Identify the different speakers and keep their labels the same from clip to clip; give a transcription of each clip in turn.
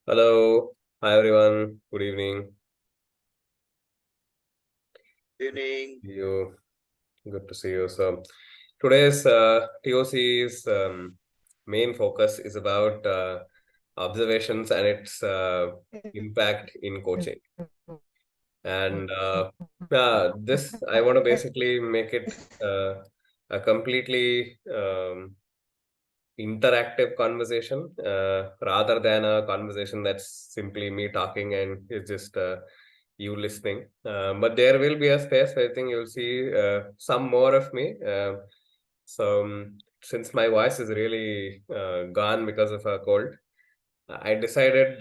Speaker 1: Hello. Hi everyone. Good evening.
Speaker 2: Evening.
Speaker 1: You good to see you. So today's TOC's main focus is about observations and its impact in coaching. And this I want to basically make it a completely interactive conversation rather than a conversation that's simply me talking and it's just you listening. But there will be a space where I think you'll see some more of me. Since my voice is really gone because of a cold, I decided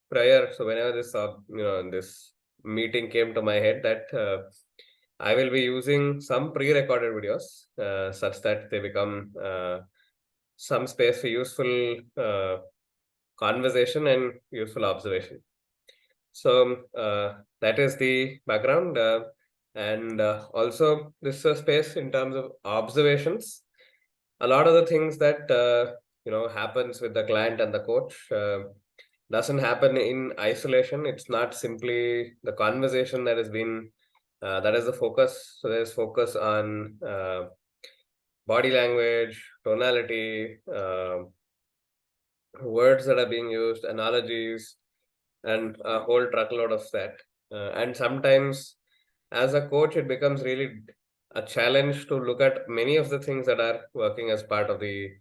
Speaker 1: prior. So whenever this meeting came to my head that I will be using some pre-recorded videos such that they become some space for useful conversation and useful observation. So that is the background, and also this is a space in terms of observations. A lot of the things that happens with the client and the coach doesn't happen in isolation. It's not simply the conversation that has been that is the focus. So there's focus on body language, tonality, words that are being used, analogies, and a whole truckload of that. And sometimes, as a coach, it becomes really a challenge to look at many of the things that are working as part of the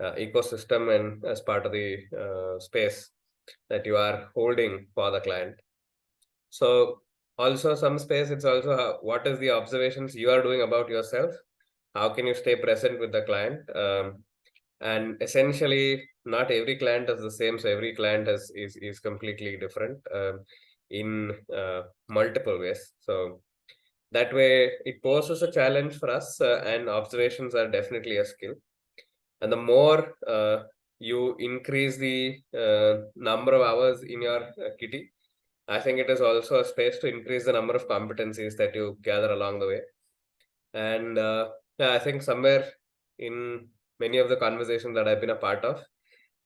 Speaker 1: ecosystem and as part of the space that you are holding for the client. So, also, some space, it's also what is the observations you are doing about yourself? How can you stay present with the client? And essentially, not every client is the same. So every client is completely different in multiple ways. So that way, it poses a challenge for us, and observations are definitely a skill. And the more you increase the number of hours in your kitty, I think it is also a space to increase the number of competencies that you gather along the way. And yeah, I think somewhere in many of the conversations that I've been a part of,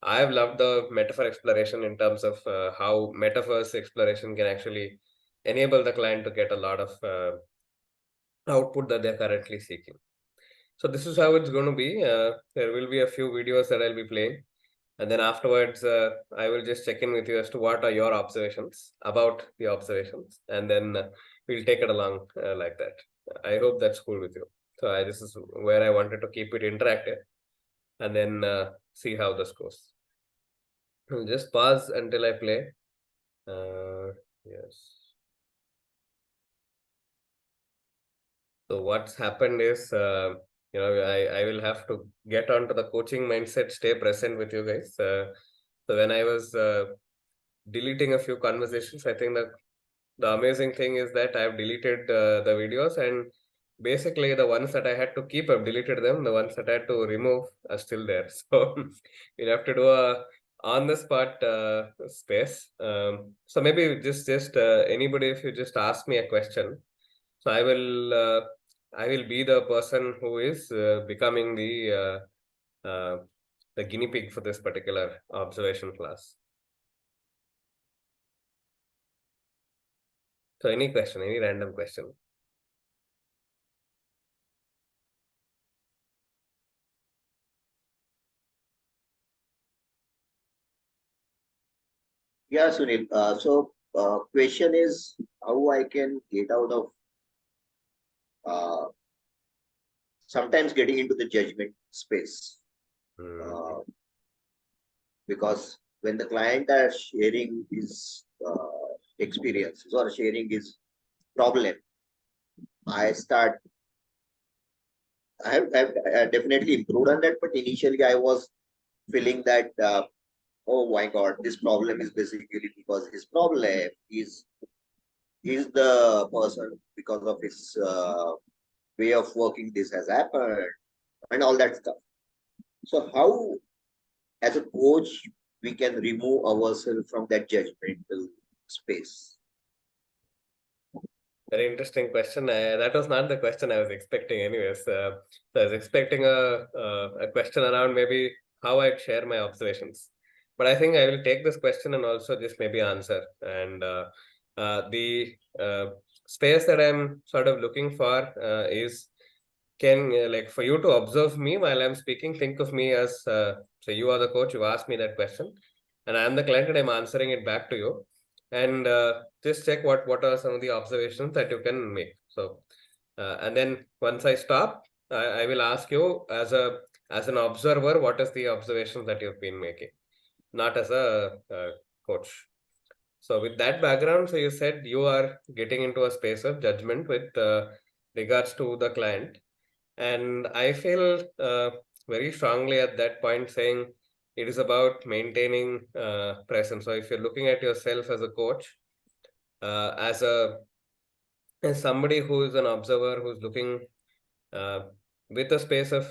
Speaker 1: I've loved the metaphor exploration in terms of how metaphors exploration can actually enable the client to get a lot of output that they're currently seeking. So this is how it's going to be. There will be a few videos that I'll be playing, and then afterwards, I will just check in with you as to what are your observations about the observations, and then we'll take it along like that. I hope that's cool with you. So this is where I wanted to keep it interactive, and then see how this goes. I'll just pause until I play. Yes. So what's happened is, I will have to get onto the coaching mindset, stay present with you guys. So when I was deleting a few conversations, I think that the amazing thing is that I've deleted the videos, and basically the ones that I had to keep, I've deleted them. The ones that I had to remove are still there. So we'll have to do a on the spot space. So maybe just anybody, if you just ask me a question, so I will be the person who is becoming the guinea pig for this particular observation class. So any question, any random question.
Speaker 2: Yeah, Sunil. Question is how I can get out of uh, sometimes getting into the judgment space.
Speaker 1: Hmm.
Speaker 2: Uh, because when the client are sharing his experiences or sharing his problem, I start. I have definitely improved on that, but initially I was feeling that oh my God, this problem is basically because his problem is he's the person because of his way of working this has happened and all that stuff. So how as a coach we can remove ourselves from that judgmental space?
Speaker 1: Very interesting question. That was not the question I was expecting, anyways. So I was expecting a question around maybe how I'd share my observations. but I think I will take this question and also just maybe answer. And the space that I'm sort of looking for is, can like for you to observe me while I'm speaking, think of me as so you are the coach, you asked me that question, and I'm the client and I'm answering it back to you, and just check what are some of the observations that you can make. So and then once I stop, I will ask you as an observer, what is the observations that you've been making, not as a coach. So with that background, so you said you are getting into a space of judgment with regards to the client, and I feel very strongly at that point saying it is about maintaining presence. So if you're looking at yourself as a coach, as somebody who is an observer, who's looking uh, with a space of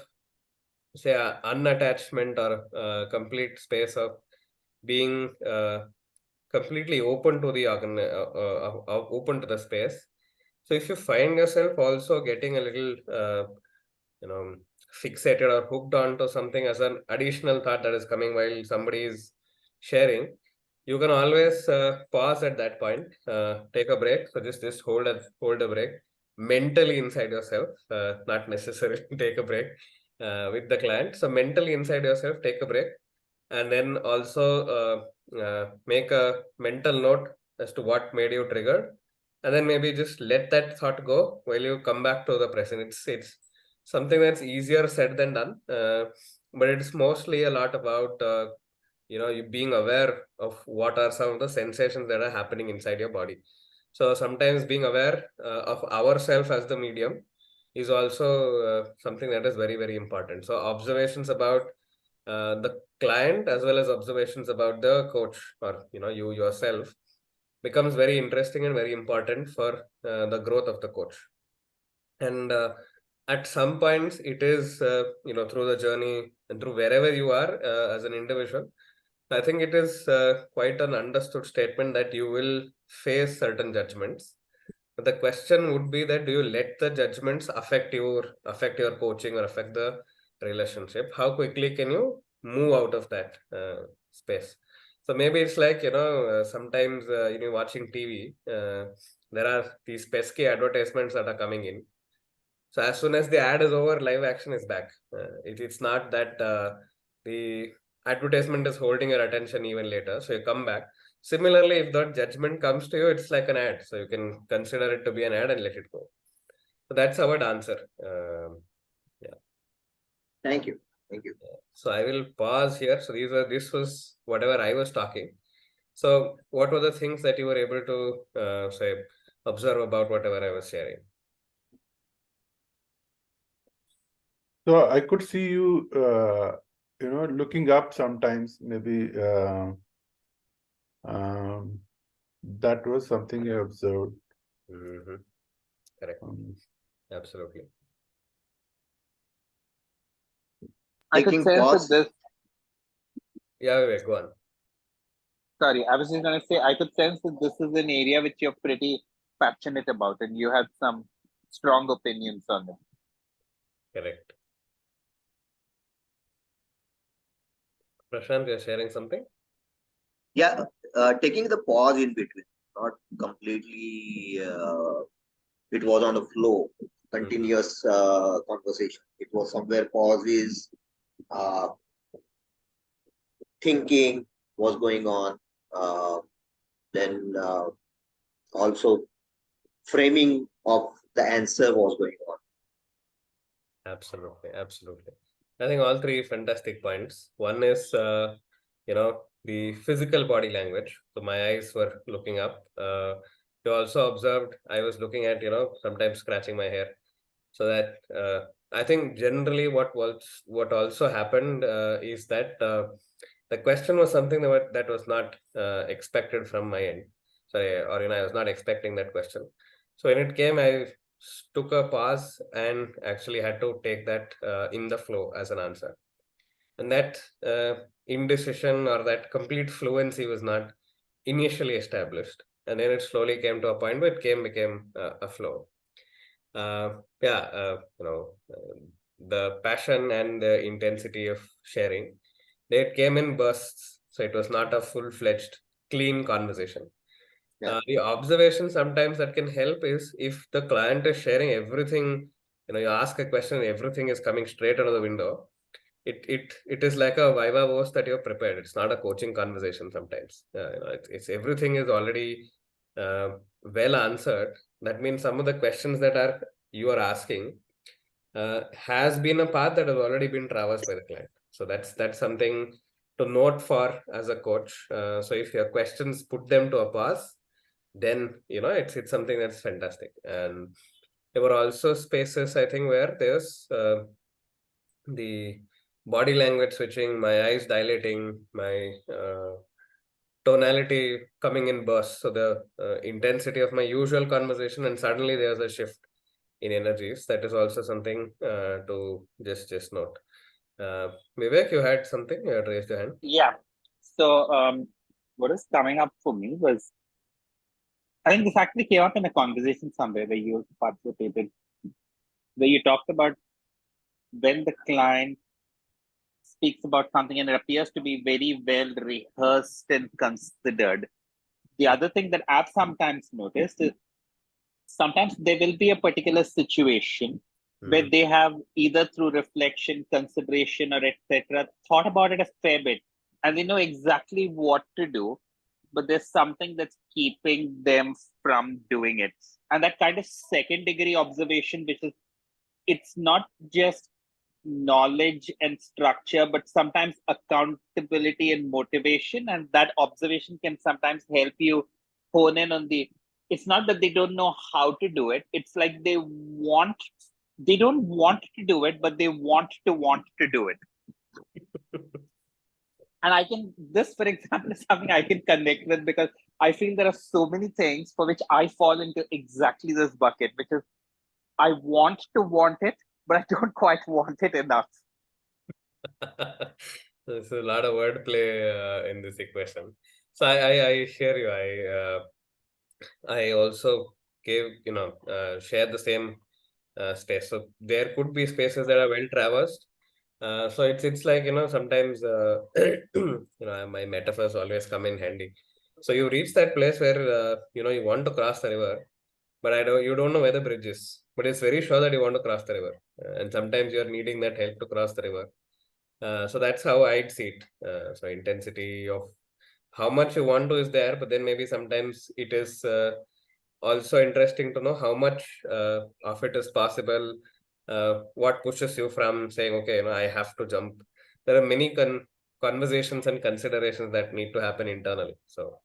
Speaker 1: say unattachment or complete space of being completely open to the open to the space. So if you find yourself also getting a little you know fixated or hooked onto something as an additional thought that is coming while somebody is sharing, you can always pause at that point, take a break. So just hold a break mentally inside yourself, not necessarily take a break with the client. So mentally inside yourself, take a break, and then also make a mental note as to what made you triggered, and then maybe just let that thought go while you come back to the present. It's something that's easier said than done, but it's mostly a lot about you being aware of what are some of the sensations that are happening inside your body. So sometimes being aware of ourselves as the medium is also something that is very, very important. So observations about the client as well as observations about the coach, or you yourself, becomes very interesting and very important for the growth of the coach. And at some points it is through the journey and through wherever you are as an individual, I think it is quite an understood statement that you will face certain judgments. But the question would be that, do you let the judgments affect your coaching or affect the relationship? How quickly can you move out of that space? So maybe it's like sometimes watching TV, there are these pesky advertisements that are coming in. So as soon as the ad is over, live action is back. It's not that the advertisement is holding your attention even later. So you come back. Similarly, if that judgment comes to you, it's like an ad. So you can consider it to be an ad and let it go. So that's our answer. Yeah.
Speaker 2: Thank you. Thank you.
Speaker 1: So I will pause here. So this was whatever I was talking. So what were the things that you were able to say observe about whatever I was sharing?
Speaker 3: So I could see you, looking up sometimes. Maybe that was something I observed.
Speaker 1: Mm-hmm. Correct. Absolutely.
Speaker 4: I could
Speaker 2: Taking
Speaker 4: sense
Speaker 2: pause.
Speaker 4: that this.
Speaker 1: Yeah, Vivek, go on.
Speaker 4: Sorry, I was just going to say, I could sense that this is an area which you're pretty passionate about and you have some strong opinions on it.
Speaker 1: Correct. Prashant, you're sharing something?
Speaker 2: Yeah, taking the pause in between, not completely. It was on the flow, continuous conversation. It was somewhere pauses, uh, thinking was going on, uh, then also framing of the answer was going on.
Speaker 1: Absolutely, absolutely. I think all three fantastic points. One is, the physical body language. So my eyes were looking up. You also observed I was looking at, sometimes scratching my hair. So that I think generally what also happened is that the question was something that was not expected from my end. Sorry, or I was not expecting that question. So when it came, I took a pause and actually had to take that in the flow as an answer. And that indecision or that complete fluency was not initially established. And then it slowly came to a point where it became a flow. Yeah, the passion and the intensity of sharing, they came in bursts. So it was not a full-fledged, clean conversation.
Speaker 2: Yeah.
Speaker 1: The observation sometimes that can help is if the client is sharing everything, you ask a question, everything is coming straight out of the window. It is like a viva voce that you're prepared. It's not a coaching conversation sometimes. It's everything is already well answered. That means some of the questions that you are asking has been a path that has already been traversed by the client. So that's something to note for as a coach. So if your questions put them to a pause, then it's something that's fantastic. And there were also spaces, I think, where there's the body language switching, my eyes dilating, my tonality coming in bursts. So the intensity of my usual conversation, and suddenly there's a shift in energies. That is also something to just note. Vivek, you had something? You had raised your hand.
Speaker 4: Yeah. So what is coming up for me was, I think this actually came up in a conversation somewhere where you also participated, where you talked about when the client speaks about something and it appears to be very well rehearsed and considered. The other thing that I've sometimes noticed is sometimes there will be a particular situation where they have either through reflection, consideration, or etc., thought about it a fair bit, and they know exactly what to do, but there's something that's keeping them from doing it. And that kind of second degree observation, which is, it's not just knowledge and structure, but sometimes accountability and motivation. And that observation can sometimes help you hone in on the, it's not that they don't know how to do it. It's like they don't want to do it, but they want to do it. And this, for example, is something I can connect with, because I feel there are so many things for which I fall into exactly this bucket, which is I want it, but I don't quite want it enough.
Speaker 1: There's a lot of wordplay in this equation. So I hear you. I also share the same space. So there could be spaces that are well traversed. So it's like sometimes my metaphors always come in handy. So you reach that place where you want to cross the river, but you don't know where the bridge is, but it's very sure that you want to cross the river, and sometimes you're needing that help to cross the river. So that's how I'd see it. So intensity of how much you want to is there, but then maybe sometimes it is also interesting to know how much of it is possible. What pushes you from saying, okay, I have to jump. There are many conversations and considerations that need to happen internally. So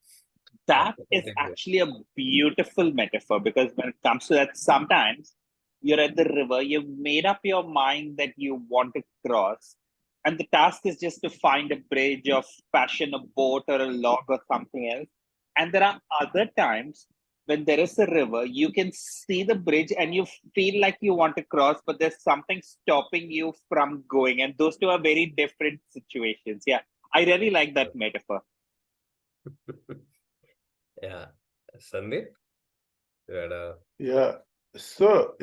Speaker 4: That is actually a beautiful metaphor, because when it comes to that, sometimes you're at the river, you've made up your mind that you want to cross, and the task is just to find a bridge or fashion a boat or a log or something else. And there are other times when there is a river, you can see the bridge and you feel like you want to cross, but there's something stopping you from going. And those two are very different situations. Yeah, I really like that metaphor.
Speaker 1: Yeah, Sandeep, you had a
Speaker 3: Yeah. So,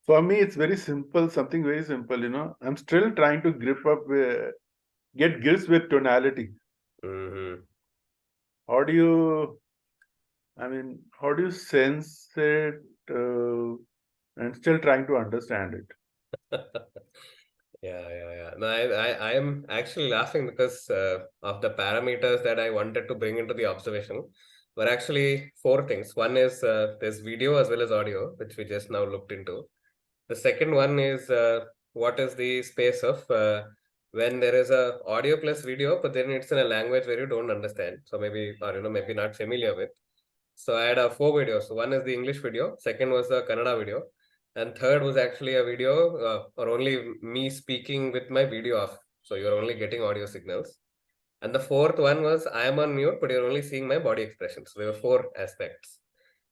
Speaker 3: for me, it's very simple, something very simple, I'm still trying to get grips with tonality. How do you, how do you sense it and still trying to understand it?
Speaker 1: Yeah. No, I am actually laughing because of the parameters that I wanted to bring into the observation were actually four things. One is there's video as well as audio, which we just now looked into. The second one is what is the space of when there is a audio plus video, but then it's in a language where you don't understand. So maybe, or maybe not familiar with. So I had four videos. So one is the English video, second was the Kannada video, and third was actually a video or only me speaking with my video off. So you're only getting audio signals. And the fourth one was I am on mute, but you're only seeing my body expressions. So there were four aspects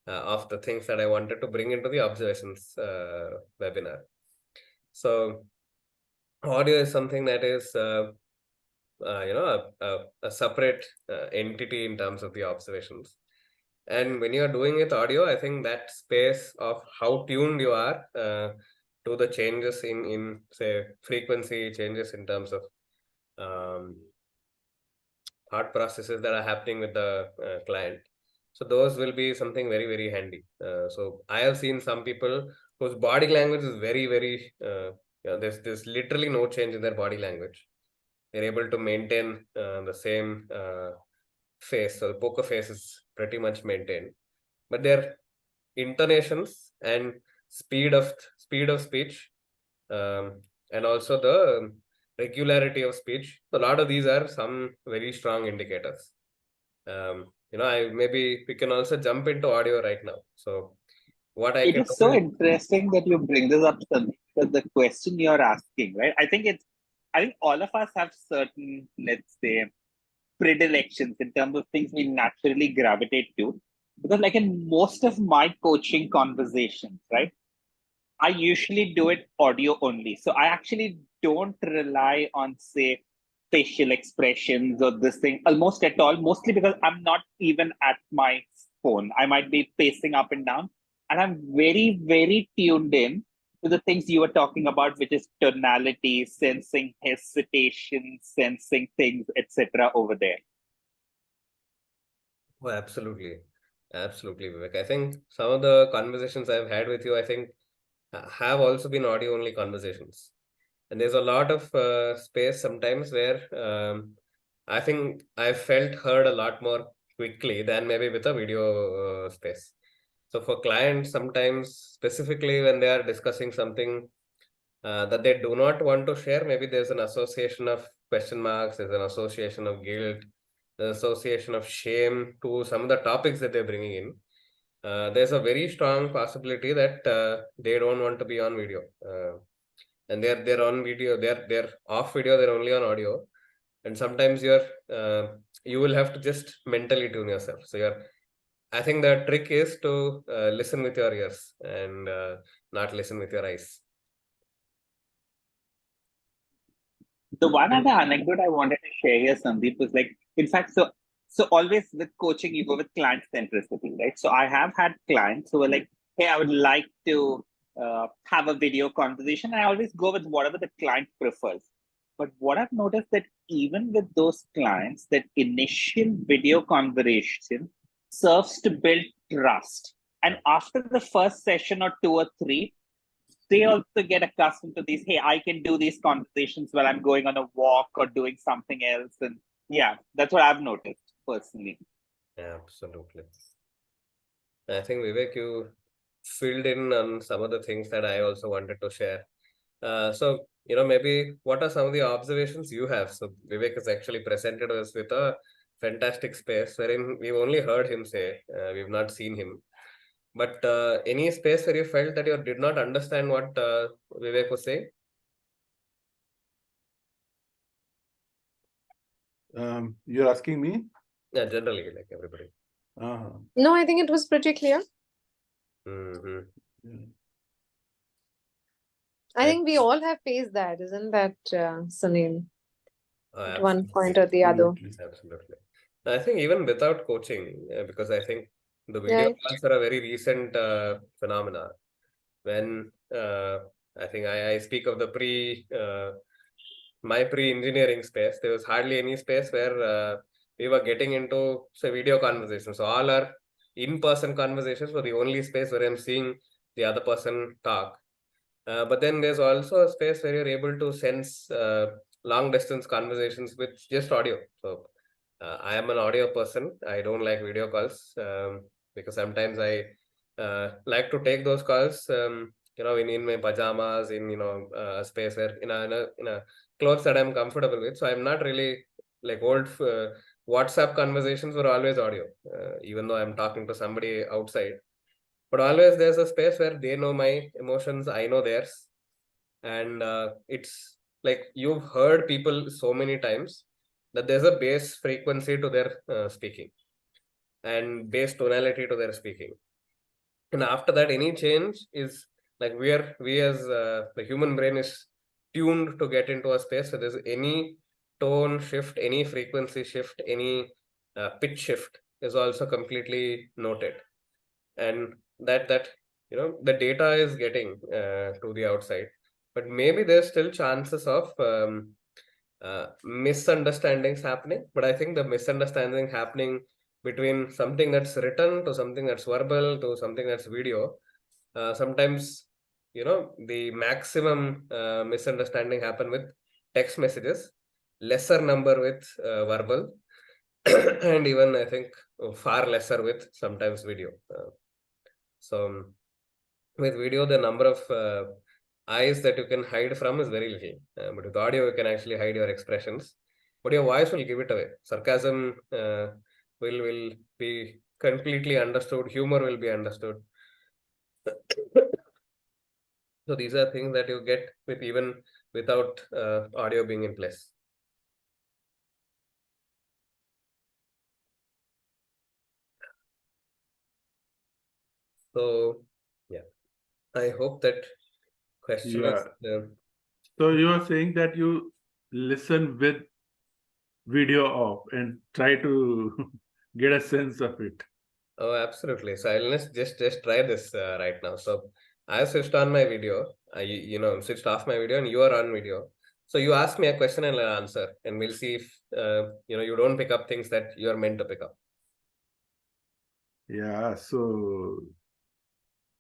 Speaker 1: of the things that I wanted to bring into the observations webinar. So audio is something that is a separate entity in terms of the observations. And when you're doing it audio, I think that space of how tuned you are to the changes in say frequency, changes in terms of thought processes that are happening with the client. So those will be something very, very handy. So I have seen some people whose body language is very, very, there's literally no change in their body language. They're able to maintain the same face. So the poker face is pretty much maintained, but their intonations and speed of speech, and also the regularity of speech. So a lot of these are some very strong indicators. I maybe we can also jump into audio right now. So what I
Speaker 4: It
Speaker 1: can
Speaker 4: is
Speaker 1: do
Speaker 4: so
Speaker 1: is,
Speaker 4: interesting that you bring this up, Sandeep, because the question you're asking, right? I think all of us have certain, let's say, predilections in terms of things we naturally gravitate to. Because, like in most of my coaching conversations, right, I usually do it audio only. So I actually don't rely on, say, facial expressions or this thing almost at all, mostly because I'm not even at my phone. I might be pacing up and down. And I'm very, very tuned in to the things you were talking about, which is tonality, sensing hesitation, sensing things, etc. over there.
Speaker 1: oh, absolutely, absolutely, Vivek. I think some of the conversations I've had with you, I think, have also been audio only conversations. And there's a lot of space sometimes where I think I felt heard a lot more quickly than maybe with a video space. So for clients, sometimes specifically when they are discussing something that they do not want to share, maybe there's an association of question marks, there's an association of guilt, the association of shame to some of the topics that they're bringing in. There's a very strong possibility that they don't want to be on video. And they're on video, they're off video, they're only on audio. And sometimes you will have to just mentally tune yourself. So I think the trick is to listen with your ears and not listen with your eyes.
Speaker 4: The one other anecdote I wanted to share here, Sandeep, was like, in fact, so always with coaching, you go with client centricity, right? So I have had clients who are like, hey, I would like to have a video conversation. And I always go with whatever the client prefers. But what I've noticed that even with those clients, that initial video conversation serves to build trust. And after the first session or two or three, they also get accustomed to these. Hey, I can do these conversations while I'm going on a walk or doing something else. And yeah, that's what I've noticed personally.
Speaker 1: Absolutely. I think Vivek, you filled in on some of the things that I also wanted to share. So, maybe what are some of the observations you have? So Vivek has actually presented us with a fantastic space wherein we've only heard him say, we've not seen him. But any space where you felt that you did not understand what Vivek was saying?
Speaker 3: You're asking me?
Speaker 1: Yeah, generally, like everybody.
Speaker 5: No, I think it was pretty clear.
Speaker 1: Mm-hmm.
Speaker 5: I think we all have faced that, isn't that, Sunil? At one point or the other.
Speaker 1: Absolutely. I think even without coaching, because I think the video
Speaker 5: Right.
Speaker 1: calls are a very recent phenomena. When I think I speak of my pre-engineering space, there was hardly any space where we were getting into, say, video conversations. So all our in-person conversations were the only space where I'm seeing the other person talk. But then there's also a space where you're able to sense long distance conversations with just audio. So I am an audio person. I don't like video calls because sometimes I like to take those calls, in my pajamas, in a space where in a clothes that I'm comfortable with. So I'm not really like old WhatsApp conversations were always audio, even though I'm talking to somebody outside. But always there's a space where they know my emotions, I know theirs, and it's like you've heard people so many times that there's a base frequency to their speaking and base tonality to their speaking, and after that any change is like we as the human brain is tuned to get into a space where there's any tone shift, any frequency shift, any pitch shift is also completely noted, and that the data is getting to the outside, but maybe there's still chances of misunderstandings happening, but I think the misunderstanding happening between something that's written to something that's verbal to something that's video, sometimes, the maximum misunderstanding happen with text messages, lesser number with verbal, and even I think far lesser with sometimes video. So with video, the number of eyes that you can hide from is very little, but with audio, you can actually hide your expressions. But your voice will give it away. Sarcasm will be completely understood. Humor will be understood. So these are things that you get with even without audio being in place. So yeah, I hope that question
Speaker 3: Yeah.
Speaker 1: was.
Speaker 3: So you are saying that you listen with video off and try to get a sense of it.
Speaker 1: Oh, absolutely. So I'll just try this right now. So I switched on my video. I switched off my video, and you are on video. So you ask me a question and I'll answer, and we'll see if you don't pick up things that you are meant to pick up.
Speaker 3: Yeah. So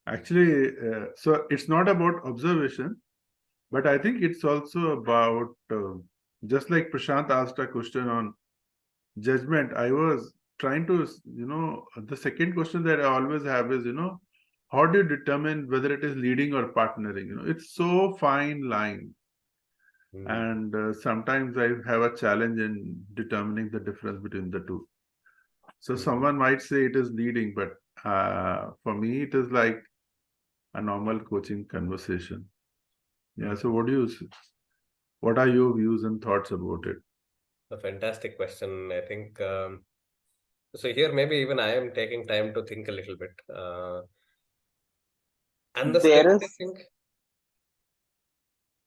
Speaker 3: actually, so it's not about observation, but I think it's also about just like Prashant asked a question on judgment. I was trying to, the second question that I always have is, how do you determine whether it is leading or partnering? It's so fine line. And sometimes I have a challenge in determining the difference between the two. So someone might say it is leading, but for me, it is like a normal coaching conversation. Yeah. So what are your views and thoughts about it?
Speaker 1: A fantastic question. I think so. Here, maybe even I am taking time to think a little bit. And the
Speaker 4: There
Speaker 1: specific
Speaker 4: is.
Speaker 1: thing.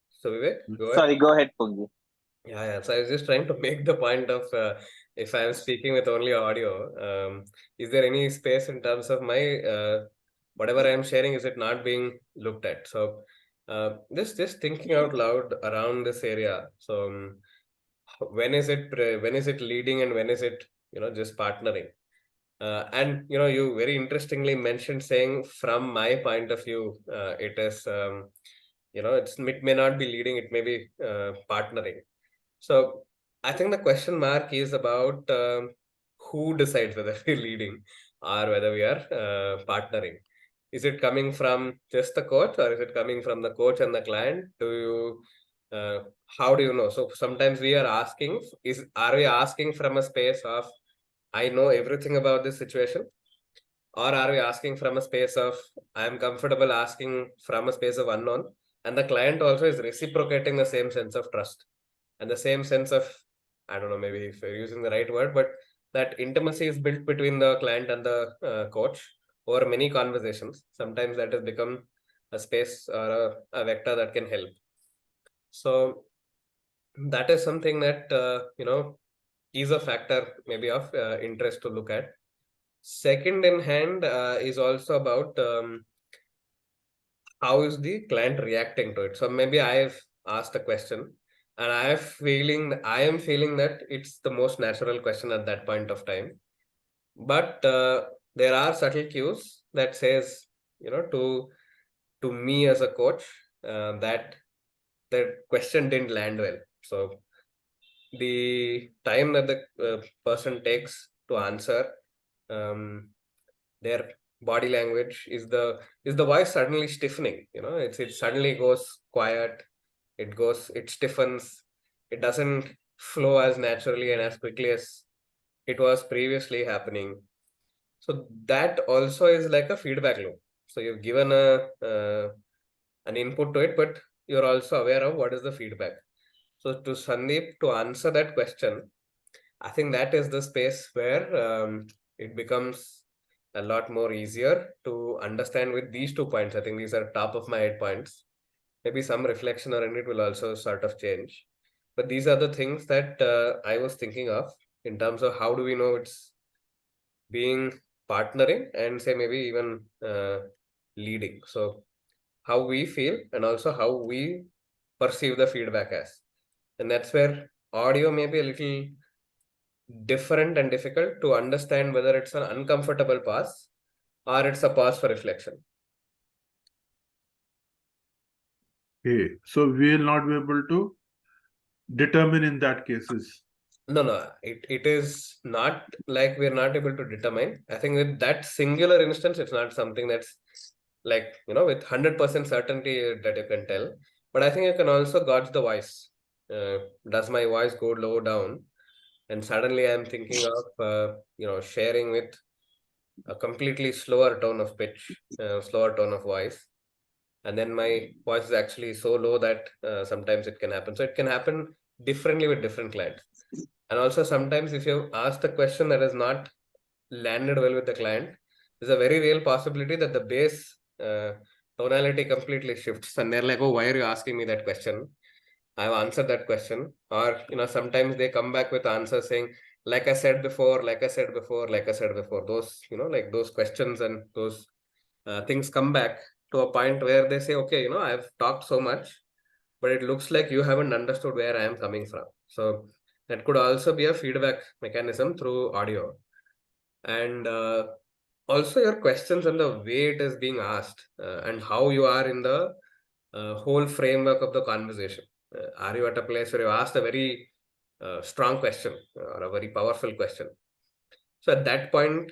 Speaker 1: So Vivek, go ahead.
Speaker 4: Sorry, go ahead, Pungi.
Speaker 1: Yeah. So I was just trying to make the point of if I am speaking with only audio, is there any space in terms of my whatever I am sharing, is it not being looked at? So just thinking out loud around this area. So when is it leading and when is it just partnering? And you very interestingly mentioned saying from my point of view, it is it may not be leading, it may be partnering. So I think the question mark is about who decides whether we're leading or whether we are partnering. Is it coming from just the coach or is it coming from the coach and the client? How do you know? So sometimes we are asking, are we asking from a space of, I know everything about this situation? Or are we asking from a space of, I am comfortable asking from a space of unknown? And the client also is reciprocating the same sense of trust and the same sense of, I don't know, maybe if you're using the right word, but that intimacy is built between the client and the coach over many conversations. Sometimes that has become a space or a vector that can help. So that is something that, is a factor maybe of interest to look at. Second in hand is also about how is the client reacting to it. So maybe I've asked a question and I am feeling that it's the most natural question at that point of time. But there are subtle cues that says, to me as a coach, that the question didn't land well. So the time that the person takes to answer, their body language, is the voice suddenly stiffening? It suddenly goes quiet, it stiffens, it doesn't flow as naturally and as quickly as it was previously happening. So that also is like a feedback loop. So you've given an input to it, but you're also aware of what is the feedback. So to Sandeep, to answer that question, I think that is the space where it becomes a lot more easier to understand with these 2 points. I think these are top of my head points. Maybe some reflection around it will also sort of change. But these are the things that I was thinking of in terms of how do we know it's being partnering and say maybe even leading. So how we feel and also how we perceive the feedback as. And that's where audio may be a little different and difficult to understand whether it's an uncomfortable pause or it's a pause for reflection.
Speaker 3: Okay, so we will not be able to determine in that cases.
Speaker 1: No, it is not like we're not able to determine. I think with that singular instance, it's not something that's like, with 100% certainty that you can tell. But I think you can also gauge the voice. Does my voice go low down? And suddenly I'm thinking of, sharing with a completely slower tone of pitch, slower tone of voice. And then my voice is actually so low that sometimes it can happen. So it can happen differently with different clients. And also sometimes if you ask the question that has not landed well with the client, there's a very real possibility that the bass tonality completely shifts. And they're like, oh, why are you asking me that question? I've answered that question. Or, sometimes they come back with answers saying, like I said before, like I said before, like I said before. Those, like those questions and those things come back to a point where they say, okay, I've talked so much, but it looks like you haven't understood where I am coming from. So that could also be a feedback mechanism through audio. And also your questions and the way it is being asked and how you are in the whole framework of the conversation. Are you at a place where you asked a very strong question or a very powerful question? So at that point,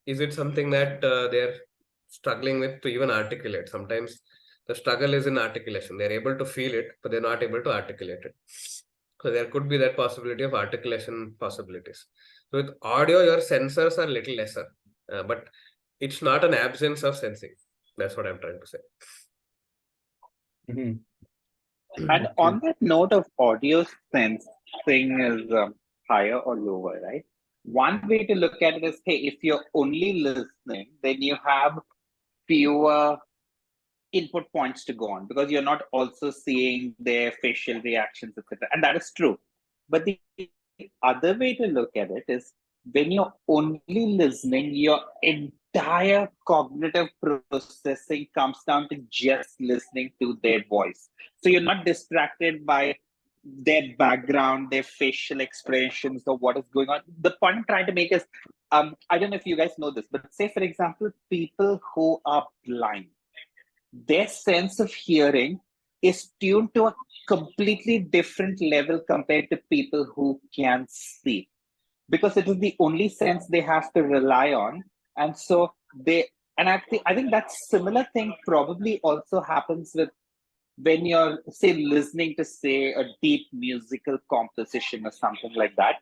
Speaker 1: is it something that they're struggling with to even articulate? Sometimes the struggle is in articulation. They're able to feel it, but they're not able to articulate it. So there could be that possibility of articulation possibilities. So with audio, your sensors are little lesser, but it's not an absence of sensing. That's what I'm trying to say.
Speaker 4: And on that note of audio sensing is higher or lower, right? One way to look at it is, hey, if you're only listening, then you have fewer input points to go on because you're not also seeing their facial reactions, etc. And that is true. But the other way to look at it is when you're only listening, your entire cognitive processing comes down to just listening to their voice. So you're not distracted by their background, their facial expressions, or what is going on. The point I'm trying to make is, I don't know if you guys know this, but say, for example, people who are blind, their sense of hearing is tuned to a completely different level compared to people who can see, because it is the only sense they have to rely on. And so I think that similar thing probably also happens with when you're, say, listening to, say, a deep musical composition or something like that.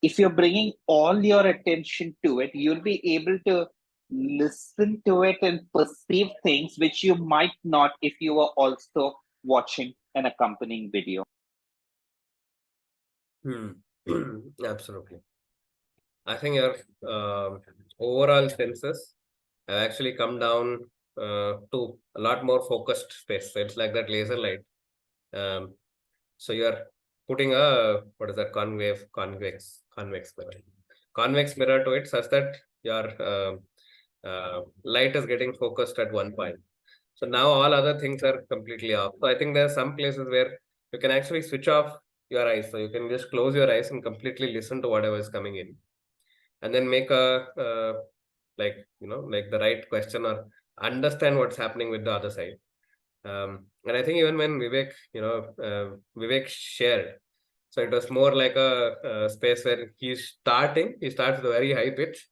Speaker 4: If you're bringing all your attention to it, you'll be able to listen to it and perceive things which you might not if you were also watching an accompanying video.
Speaker 1: Absolutely. I think your overall senses have actually come down to a lot more focused space. So it's like that laser light. So you're putting a, what is that, convex mirror to it such that your light is getting focused at one point. So now all other things are completely off. So I think there are some places where you can actually switch off your eyes. So you can just close your eyes and completely listen to whatever is coming in. And then make a, like the right question or understand what's happening with the other side. And I think even when Vivek shared, so it was more like a space where he starts with a very high pitch,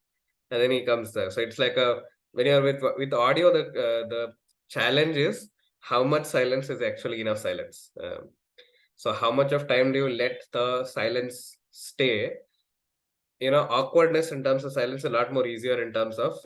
Speaker 1: and then he comes there. So it's like when you're with audio, the challenge is how much silence is actually enough silence. So how much of time do you let the silence stay? Awkwardness in terms of silence is a lot more easier in terms of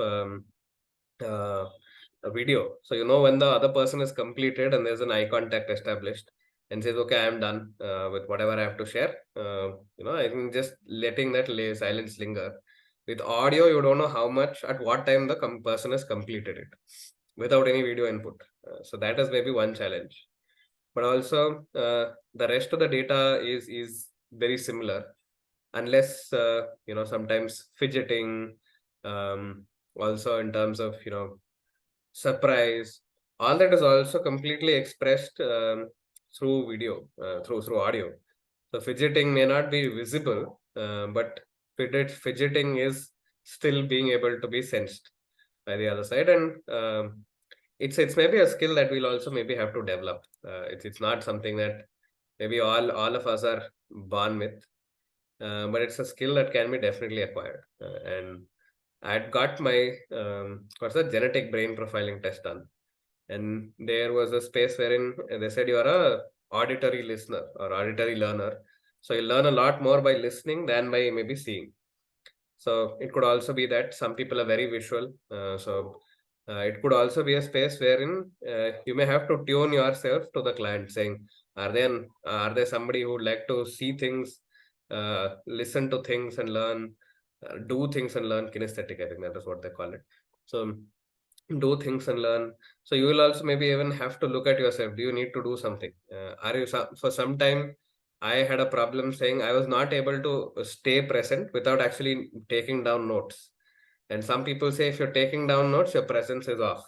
Speaker 1: a video. So when the other person is completed and there's an eye contact established and says, okay, I'm done with whatever I have to share. I think just letting that silence linger. With audio, you don't know how much, at what time the person has completed it without any video input. So that is maybe one challenge. But also the rest of the data is very similar, unless sometimes fidgeting, also in terms of surprise, all that is also completely expressed through video, through audio. So fidgeting may not be visible, but fidgeting is still being able to be sensed by the other side, and it's maybe a skill that we'll also maybe have to develop. It's not something that maybe all of us are born with, but it's a skill that can be definitely acquired. And I'd got my what's the genetic brain profiling test done, and there was a space wherein they said you are a auditory listener or auditory learner, so you learn a lot more by listening than by maybe seeing. So it could also be that some people are very visual. It could also be a space wherein you may have to tune yourself to the client, saying, are they somebody who would like to see things, listen to things and learn, do things and learn kinesthetic? I think that is what they call it. So do things and learn. So you will also maybe even have to look at yourself. Do you need to do something? Are you for some time? I had a problem saying I was not able to stay present without actually taking down notes. And some people say if you're taking down notes, your presence is off.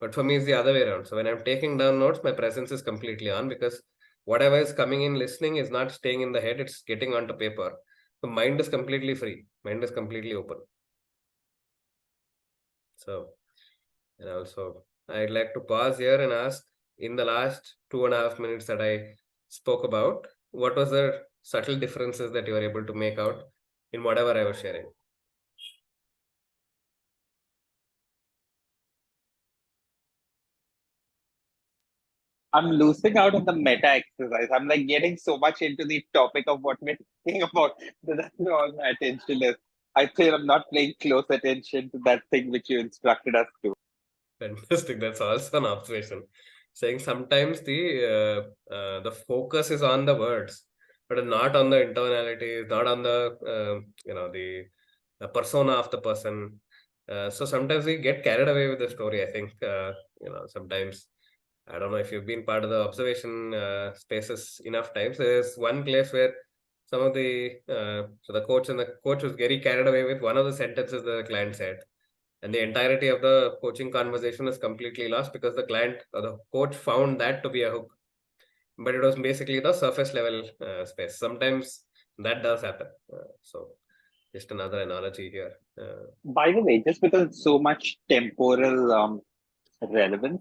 Speaker 1: But for me, it's the other way around. So when I'm taking down notes, my presence is completely on, because whatever is coming in listening is not staying in the head, it's getting onto paper. The mind is completely free, mind is completely open. So, and also, I'd like to pause here and ask, in the last 2.5 minutes that I spoke about, what was the subtle differences that you were able to make out in whatever I was sharing?
Speaker 4: I'm losing out on the meta exercise. I'm like getting so much into the topic of what we're thinking about that that's where all my attention is. I feel I'm not paying close attention to that thing which you instructed us to.
Speaker 1: Fantastic. That's also an observation. Saying sometimes the focus is on the words, but not on the internalities, not on the the persona of the person. So sometimes we get carried away with the story. I think sometimes, I don't know if you've been part of the observation spaces enough times. There's one place where some of the coach was very carried away with one of the sentences the client said, and the entirety of the coaching conversation is completely lost because the client or the coach found that to be a hook, but it was basically the surface level space. Sometimes that does happen. So just another analogy here.
Speaker 4: By the way, just because it's so much temporal relevance,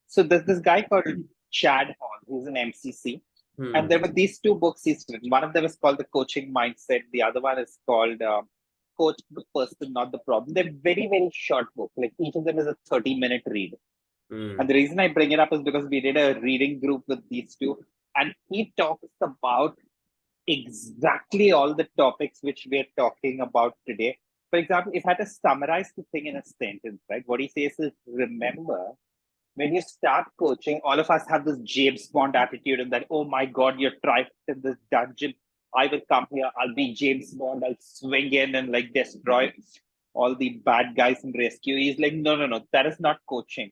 Speaker 4: so there's this guy called Chad Hall, who's an MCC. And there were these two books he's written. One of them is called The Coaching Mindset. The other one is called Coach the Person, Not the Problem. They're very, very short books. Like each of them is a 30-minute read. And the reason I bring it up is because we did a reading group with these two. And he talks about exactly all the topics which we're talking about today. For example, if I had to summarize the thing in a sentence, right? What he says is, remember, when you start coaching, all of us have this James Bond attitude and that, oh my God, you're trapped in this dungeon. I will come here. I'll be James Bond. I'll swing in and like destroy all the bad guys and rescue. He's like, no. That is not coaching.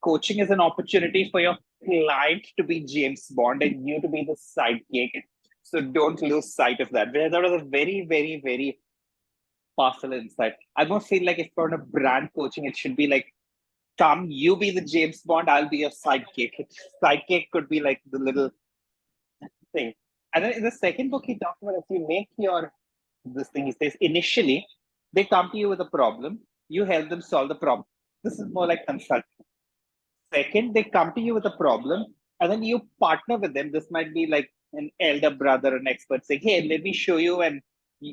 Speaker 4: Coaching is an opportunity for your client to be James Bond and you to be the sidekick. So don't lose sight of that. That was a very, very, very powerful insight. I don't feel like if for a brand coaching, it should be like, come, you be the James Bond, I'll be your sidekick. Sidekick could be like the little thing. And then in the second book, he talks about if you make this thing, he says, initially, they come to you with a problem, you help them solve the problem. This is more like consulting. Second, they come to you with a problem, and then you partner with them. This might be like an elder brother, an expert saying, hey, let me show you, and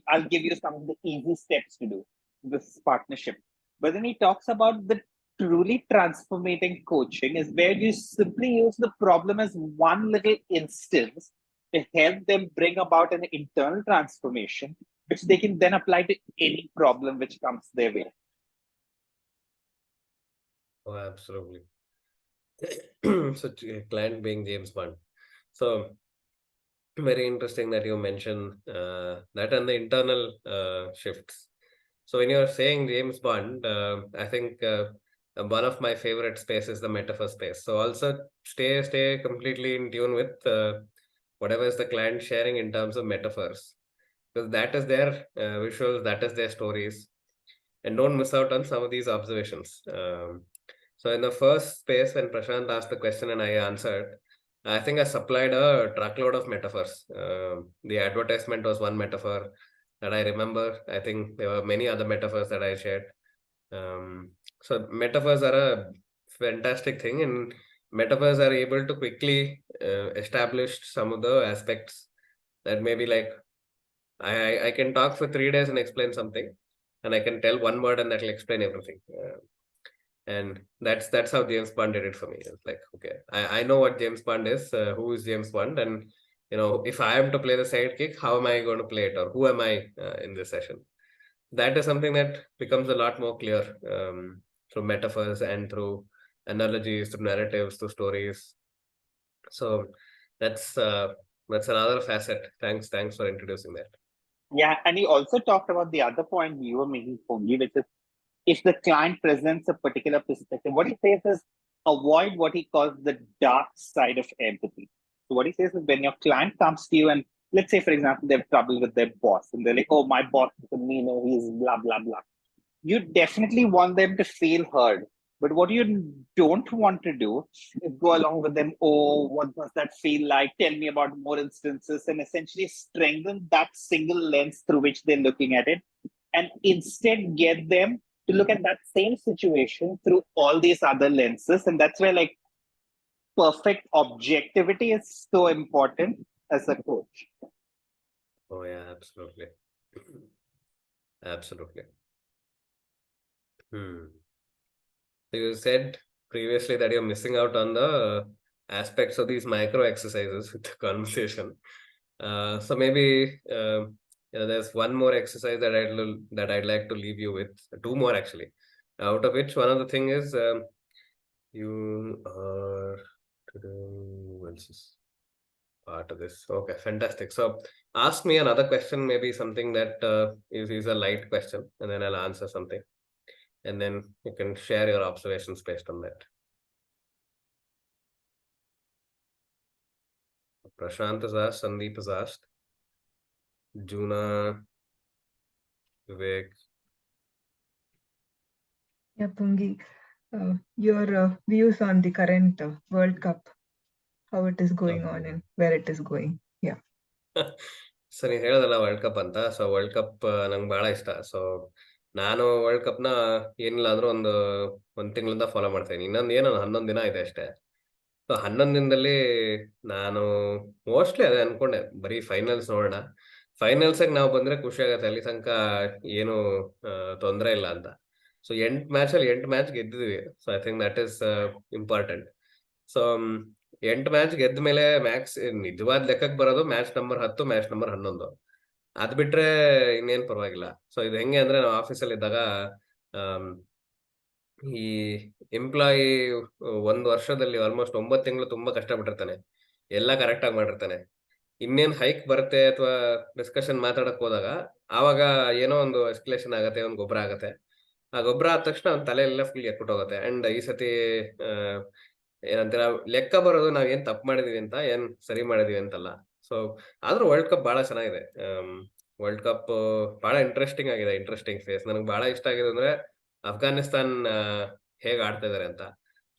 Speaker 4: I'll give you some of the easy steps to do this partnership. But then he talks about the truly transformating coaching is where you simply use the problem as one little instance to help them bring about an internal transformation, which they can then apply to any problem which comes their way.
Speaker 1: Oh, absolutely. So client being James Bond. So very interesting that you mentioned that and the internal shifts. So when you're saying James Bond, I think one of my favorite space is the metaphor space. So also stay completely in tune with whatever is the client sharing in terms of metaphors, because that is their visuals, that is their stories, and don't miss out on some of these observations. So in the first space, when Prashant asked the question and I answered, I think I supplied a truckload of metaphors. The advertisement was one metaphor that I remember. I think there were many other metaphors that I shared. So metaphors are a fantastic thing, and metaphors are able to quickly establish some of the aspects that maybe like I can talk for 3 days and explain something, and I can tell one word and that will explain everything. And that's how James Bond did it for me. It's like, okay, I know what James Bond is, who is James Bond, and if I am to play the sidekick, how am I going to play it, or who am I in this session? That is something that becomes a lot more clear through metaphors and through analogies, through narratives, through stories. So that's another facet. Thanks for introducing that.
Speaker 4: Yeah, and he also talked about the other point you were making, Pongi, which is if the client presents a particular perspective, what he says is avoid what he calls the dark side of empathy. So what he says is when your client comes to you and let's say, for example, they have trouble with their boss and they're like, oh, my boss is a meaner, he's blah, blah, blah. You definitely want them to feel heard. But what you don't want to do is go along with them. Oh, what does that feel like? Tell me about more instances, and essentially strengthen that single lens through which they're looking at it. And instead get them to look at that same situation through all these other lenses. And that's where like perfect objectivity is so important as a coach.
Speaker 1: Oh yeah, absolutely. Absolutely. So you said previously that you're missing out on the aspects of these micro exercises with the conversation. So maybe there's one more exercise that I'd like to leave you with. Two more actually. Out of which one of the thing is you are what's this part of this? Okay, fantastic. So ask me another question, maybe something that is a light question, and then I'll answer something. And then you can share your observations based on that. Prashant has asked, Sandeep has asked, Juna, Vivek.
Speaker 6: Yeah, Pungi, your views on the current World Cup, how it is going on and where it is going. Yeah.
Speaker 1: So ನೀನು ಹೇಳೋದಲ್ಲ world cup ಅಂತ. So world cup ನಂಗೆ ಭಾಳ ಇಷ್ಟ. So ನಾನು world ಕಪ್ನ ಏನಿಲ್ಲ ಅಂದ್ರೂ ಒಂದು ತಿಂಗಳಿಂದ ಫಾಲೋ ಮಾಡ್ತಾ ಇದ್ದೀನಿ. ಇನ್ನೊಂದು ಏನು 11 ದಿನ ಇದೆ ಅಷ್ಟೇ. ಸೊ 11 ದಿನದಲ್ಲಿ ನಾನು ಮೋಸ್ಟ್ಲಿ ಅದೇ ಅನ್ಕೊಂಡೆ, ಬರೀ ಫೈನಲ್ಸ್ ನೋಡೋಣ, ಫೈನಲ್ಸಾಗಿ ನಾವು ಬಂದ್ರೆ ಖುಷಿ ಆಗತ್ತೆ, ಅಲ್ಲಿ ತನಕ ಏನು ತೊಂದರೆ ಇಲ್ಲ ಅಂತ. ಸೊ 8 ಮ್ಯಾಚಲ್ಲಿ 8 ಮ್ಯಾಚ್ ಗೆದ್ದಿದ್ವಿ. So I think that is important. So 8 match ಗೆದ್ದ ಮೇಲೆ ಮ್ಯಾಕ್ಸ್ ನಿಜವಾದ ಲೆಕ್ಕಕ್ಕೆ ಬರೋದು ಮ್ಯಾಚ್ ನಂಬರ್ 10, ಮ್ಯಾಚ್ ನಂಬರ್ 11. ಅದ್ ಬಿಟ್ರೆ ಇನ್ನೇನ್ ಪರವಾಗಿಲ್ಲ. ಸೊ ಇದು ಹೆಂಗೆ ಅಂದ್ರೆ ನಾವು ಆಫೀಸಲ್ಲಿ ಇದ್ದಾಗ ಈ ಎಂಪ್ಲಾಯಿ 1 ವರ್ಷದಲ್ಲಿ ಆಲ್ಮೋಸ್ಟ್ 9 ತಿಂಗಳು ತುಂಬಾ ಕಷ್ಟಪಟ್ಟಿರ್ತಾನೆ, ಎಲ್ಲ ಕರೆಕ್ಟ್ ಆಗಿ ಮಾಡಿರ್ತಾನೆ. ಇನ್ನೇನ್ ಹೈಕ್ ಬರುತ್ತೆ ಅಥವಾ ಡಿಸ್ಕಷನ್ ಮಾತಾಡಕ್ ಹೋದಾಗ ಆವಾಗ ಏನೋ ಒಂದು ಎಸ್ಕಲೇಷನ್ ಆಗತ್ತೆ, ಒಂದು ಗೊಬ್ಬರ ಆಗತ್ತೆ. ಆ ಗೊಬ್ಬರ ಆದ ತಕ್ಷಣ ಅವ್ನ ತಲೆ ಎಲ್ಲ ಫುಲ್ ಎತ್ಬಿಟ್ಟು ಹೋಗುತ್ತೆ. ಅಂಡ್ ಈ ಸತಿ ಏನಂತೀರ, ಲೆಕ್ಕ ಬರೋದು ನಾವ್ ಏನ್ ತಪ್ಪು ಮಾಡಿದೀವಿ ಅಂತ, ಏನ್ ಸರಿ ಮಾಡಿದೀವಿ ಅಂತಲ್ಲ. ಸೊ ಆದ್ರೂ ವರ್ಲ್ಡ್ ಕಪ್ ಬಹಳ ಚೆನ್ನಾಗಿದೆ. ವರ್ಲ್ಡ್ ಕಪ್ ಬಹಳ ಇಂಟ್ರೆಸ್ಟಿಂಗ್ ಆಗಿದೆ, ಇಂಟ್ರೆಸ್ಟಿಂಗ್ ಫೇಸ್. ನನಗೆ ಬಹಳ ಇಷ್ಟ ಆಗಿದೆ ಅಂದ್ರೆ ಅಫ್ಘಾನಿಸ್ತಾನ್ ಹೇಗ್ ಆಡ್ತಾ ಇದಾರೆ ಅಂತ.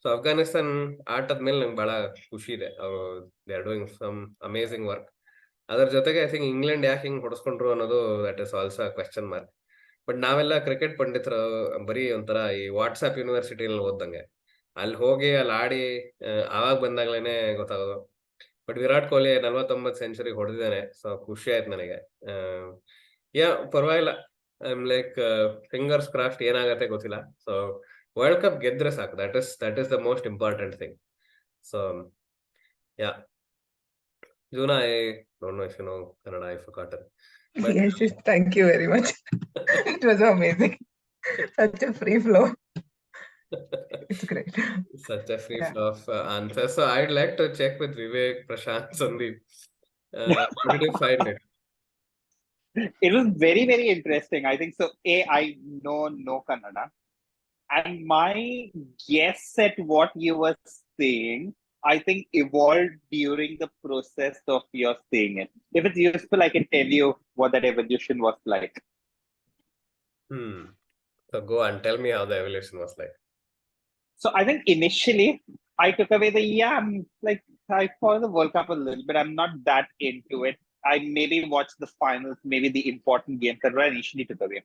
Speaker 1: ಸೊ ಅಫ್ಘಾನಿಸ್ತಾನ್ ಆಟದ ಮೇಲೆ ನಂಗೆ ಬಹಳ ಖುಷಿ ಇದೆ. They are doing some amazing work. ಅದ್ರ ಜೊತೆಗೆ ಐ ಥಿಂಕ್ ಇಂಗ್ಲೆಂಡ್ ಯಾಕೆ ಹಿಂಗ್ ಹೊಡೆಸ್ಕೊಂಡ್ರು ಅನ್ನೋದು that is also question mark. But ನಾವೆಲ್ಲ ಕ್ರಿಕೆಟ್ ಪಂಡಿತರು ಬರೀ ಒಂಥರ ಈ ವಾಟ್ಸ್ಆಪ್ ಯೂನಿವರ್ಸಿಟಿನಲ್ಲಿ ಓದ್ದಂಗೆ, ಅಲ್ಲಿ ಹೋಗಿ ಅಲ್ಲಿ ಆಡಿ ಆವಾಗ ಬಂದಾಗ್ಲೇನೆ ಗೊತ್ತಾಗೋದು. ಬಟ್ ವಿರಾಟ್ ಕೊಹ್ಲಿ 49 ಸೆಂಚುರಿ ಹೊಡೆದಿದ್ದಾನೆ. ಸೊ ಖುಷಿ ಆಯ್ತು ನನಗೆ. ಯಾ ಪರವಾಗಿಲ್ಲ. I am like fingers craft, ಏನಾಗತ್ತೆ ಗೊತ್ತಿಲ್ಲ. ಸೊ ವರ್ಲ್ಡ್ ಕಪ್ ಗೆದ್ರೆ ಸಾಕು. That is the most important thing. So yeah Juna, I don't know if you know Kannada, I forgot it. But...
Speaker 6: Yes, thank you very much. It was amazing. Such a free flow. It's great.
Speaker 1: Such a free flow of answers. So I'd like to check with Vivek, Prashant, Sandeep. How did you find it?
Speaker 4: It was very, very interesting. I think so. I know no Kannada. And my guess at what you were saying, I think evolved during the process of your saying it. If it's useful, I can tell you what that evolution was like.
Speaker 1: So go and tell me how the evolution was like.
Speaker 4: So I think initially I took away the, I'm like I follow the World Cup a little bit. I'm not that into it. I maybe watch the finals, maybe the important games that were initially to the game.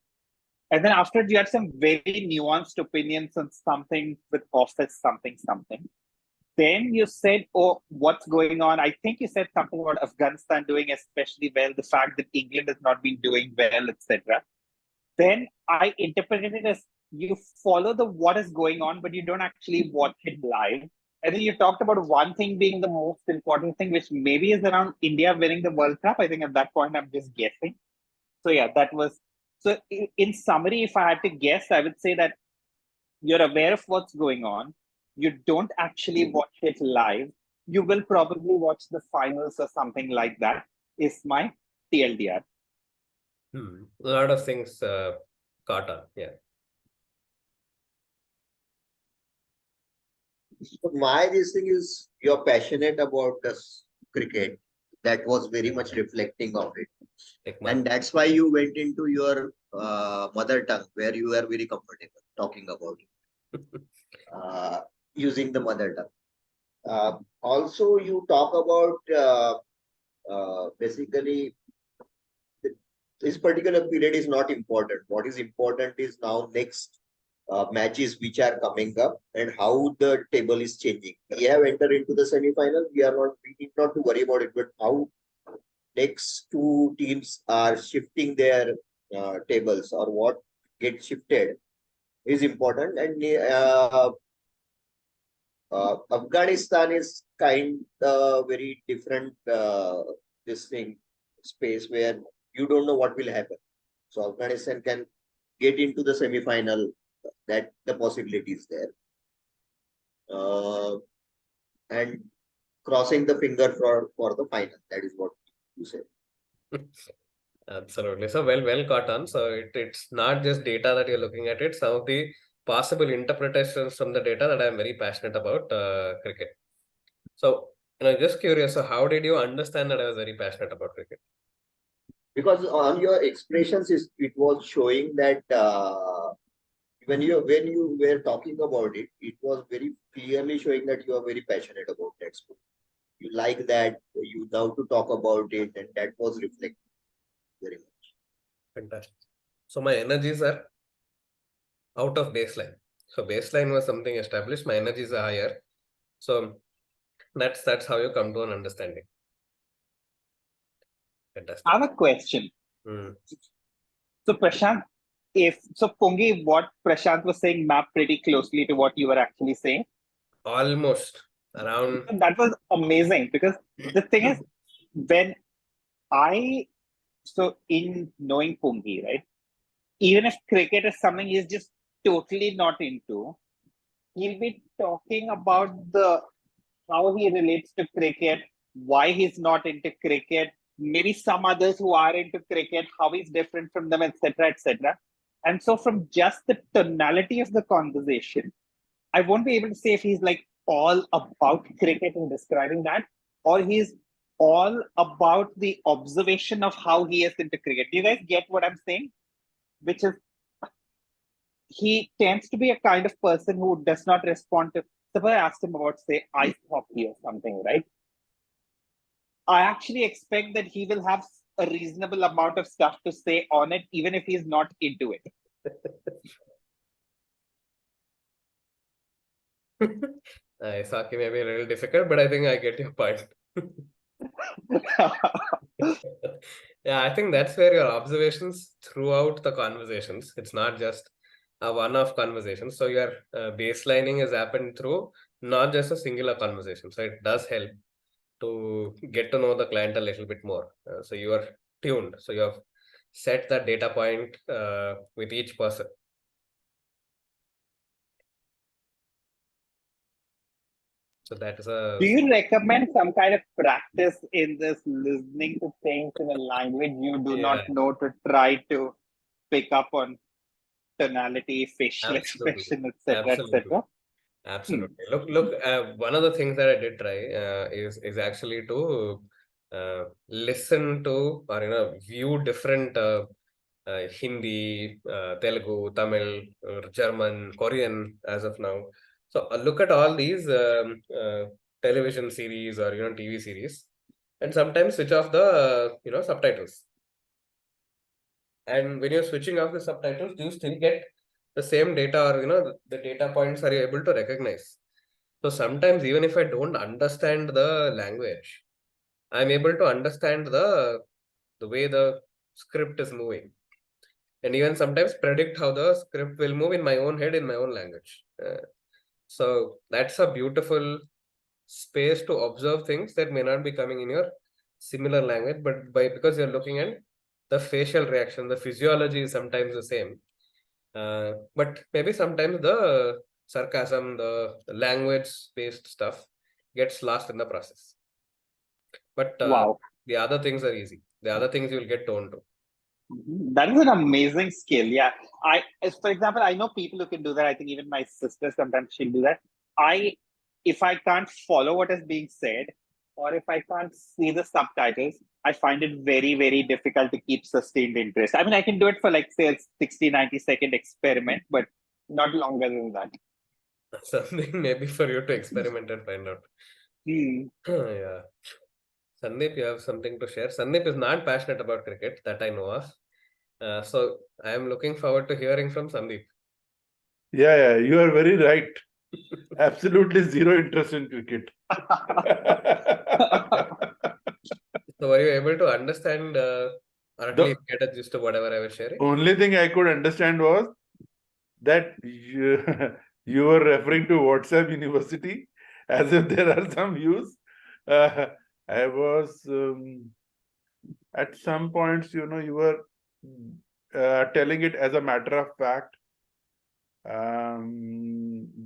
Speaker 4: And then after you had some very nuanced opinions on something with office, something. Then you said, oh, what's going on? I think you said something about Afghanistan doing especially well, the fact that England has not been doing well, etc. Then I interpreted it as you follow the what is going on, but you don't actually watch it live. And then you talked about one thing being the most important thing, which maybe is around India winning the World Cup. I think at that point, I'm just guessing. So yeah, that was, so in summary, if I had to guess, I would say that you're aware of what's going on. You don't actually watch it live. You will probably watch the finals or something like that, is my TLDR.
Speaker 1: A lot of things caught on. Yeah.
Speaker 2: So my this thing is you're passionate about this cricket. That was very much reflecting of it. And that's why you went into your mother tongue where you are very comfortable talking about it. Using the mother tongue. Also, you talk about basically this particular period is not important. What is important is now next matches which are coming up and how the table is changing. We have entered into the semi-final. We need not to worry about it, but how next two teams are shifting their tables or what gets shifted is important. And Afghanistan is kind of very different this thing space where you don't know what will happen. So Afghanistan can get into the semi-final. That the possibility is there. And crossing the finger for the final. That is what you say.
Speaker 1: Absolutely. So well caught on. So it's not just data that you're looking at it. Some of the possible interpretations from the data that I'm very passionate about cricket. So just curious. So how did you understand that I was very passionate about cricket?
Speaker 2: Because on your expressions, it was showing that when you were talking about it, it was very clearly showing that you are very passionate about that sport. You like that, you love to talk about it, and that was reflected very much.
Speaker 1: Fantastic. So my energies are out of baseline. So baseline was something established. My energies are higher. So that's how you come to an understanding. Fantastic.
Speaker 4: I have a question. So Prashant, Pungi, what Prashant was saying mapped pretty closely to what you were actually saying.
Speaker 1: Almost around.
Speaker 4: And that was amazing because the thing is, in knowing Pungi, right? Even if cricket is something he's just totally not into, he'll be talking about how he relates to cricket, why he's not into cricket, maybe some others who are into cricket, how he's different from them, etc., etc. And so from just the tonality of the conversation, I won't be able to say if he's like all about cricket and describing that, or he's all about the observation of how he is into cricket. Do you guys get what I'm saying? Which is, he tends to be a kind of person who does not respond to, suppose I asked him about, say, ice hockey or something, right? I actually expect that he will have a reasonable amount of stuff to say on it, even if he's not into it.
Speaker 1: Ice hockey may be a little difficult, but I think I get your point. Yeah, I think that's where your observations throughout the conversations. It's not just a one-off conversation. So your baselining has happened through not just a singular conversation. So it does help to get to know the client a little bit more. So you are tuned. So you have set that data point with each person. So that is a.
Speaker 4: Do you recommend some kind of practice in this listening to things in a language you do not know to try to pick up on tonality, facial expression, etc., etc.?
Speaker 1: Absolutely. Look. One of the things that I did try is actually to listen to or view different Hindi, Telugu, Tamil, German, Korean as of now. So look at all these television series or TV series, and sometimes switch off the subtitles. And when you're switching off the subtitles, you still get the same data, or the data points are you able to recognize. So sometimes even if I don't understand the language, I'm able to understand the way the script is moving, and even sometimes predict how the script will move in my own head in my own language. So that's a beautiful space to observe things that may not be coming in your similar language, but because you're looking at the facial reaction, the physiology is sometimes the same. But maybe sometimes the sarcasm, the language-based stuff gets lost in the process. But
Speaker 4: Wow.
Speaker 1: the other things are easy. The other things you'll get toned to.
Speaker 4: That is an amazing skill. Yeah. For example, I know people who can do that. I think even my sister sometimes she'll do that. If I can't follow what is being said, or if I can't see the subtitles, I find it very, very difficult to keep sustained interest. I mean, I can do it for like, say, a 60, 90-second experiment, but not longer than that.
Speaker 1: Something maybe for you to experiment and find out. Yeah. Sandeep, you have something to share. Sandeep is not passionate about cricket, that I know of. So I am looking forward to hearing from Sandeep.
Speaker 3: Yeah, you are very right. Absolutely zero interest in cricket.
Speaker 1: So were you able to understand or at least get a gist of whatever I was sharing?
Speaker 3: Only thing I could understand was that you were referring to WhatsApp University as if there are some views. I was at some points, you were telling it as a matter of fact.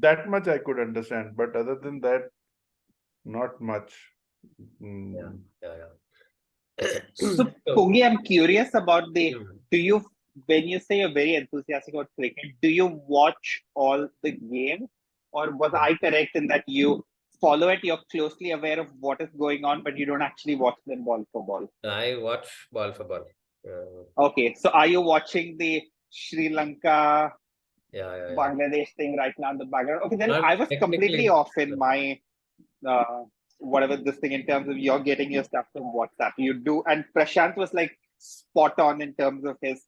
Speaker 3: That much I could understand, but other than that, not much.
Speaker 1: Yeah.
Speaker 4: So, Pungi, I'm curious about when you say you're very enthusiastic about cricket, do you watch all the games? Or was I correct in that you follow it, you're closely aware of what is going on, but you don't actually watch them ball for ball?
Speaker 1: I watch ball for ball.
Speaker 4: Okay, so are you watching the Sri Lanka
Speaker 1: Yeah.
Speaker 4: Bangladesh thing right now in the background? Okay, then
Speaker 1: Not
Speaker 4: I was completely off in
Speaker 1: no.
Speaker 4: my whatever this thing in terms of you're getting your stuff from WhatsApp. You do, and Prashant was like spot on in terms of his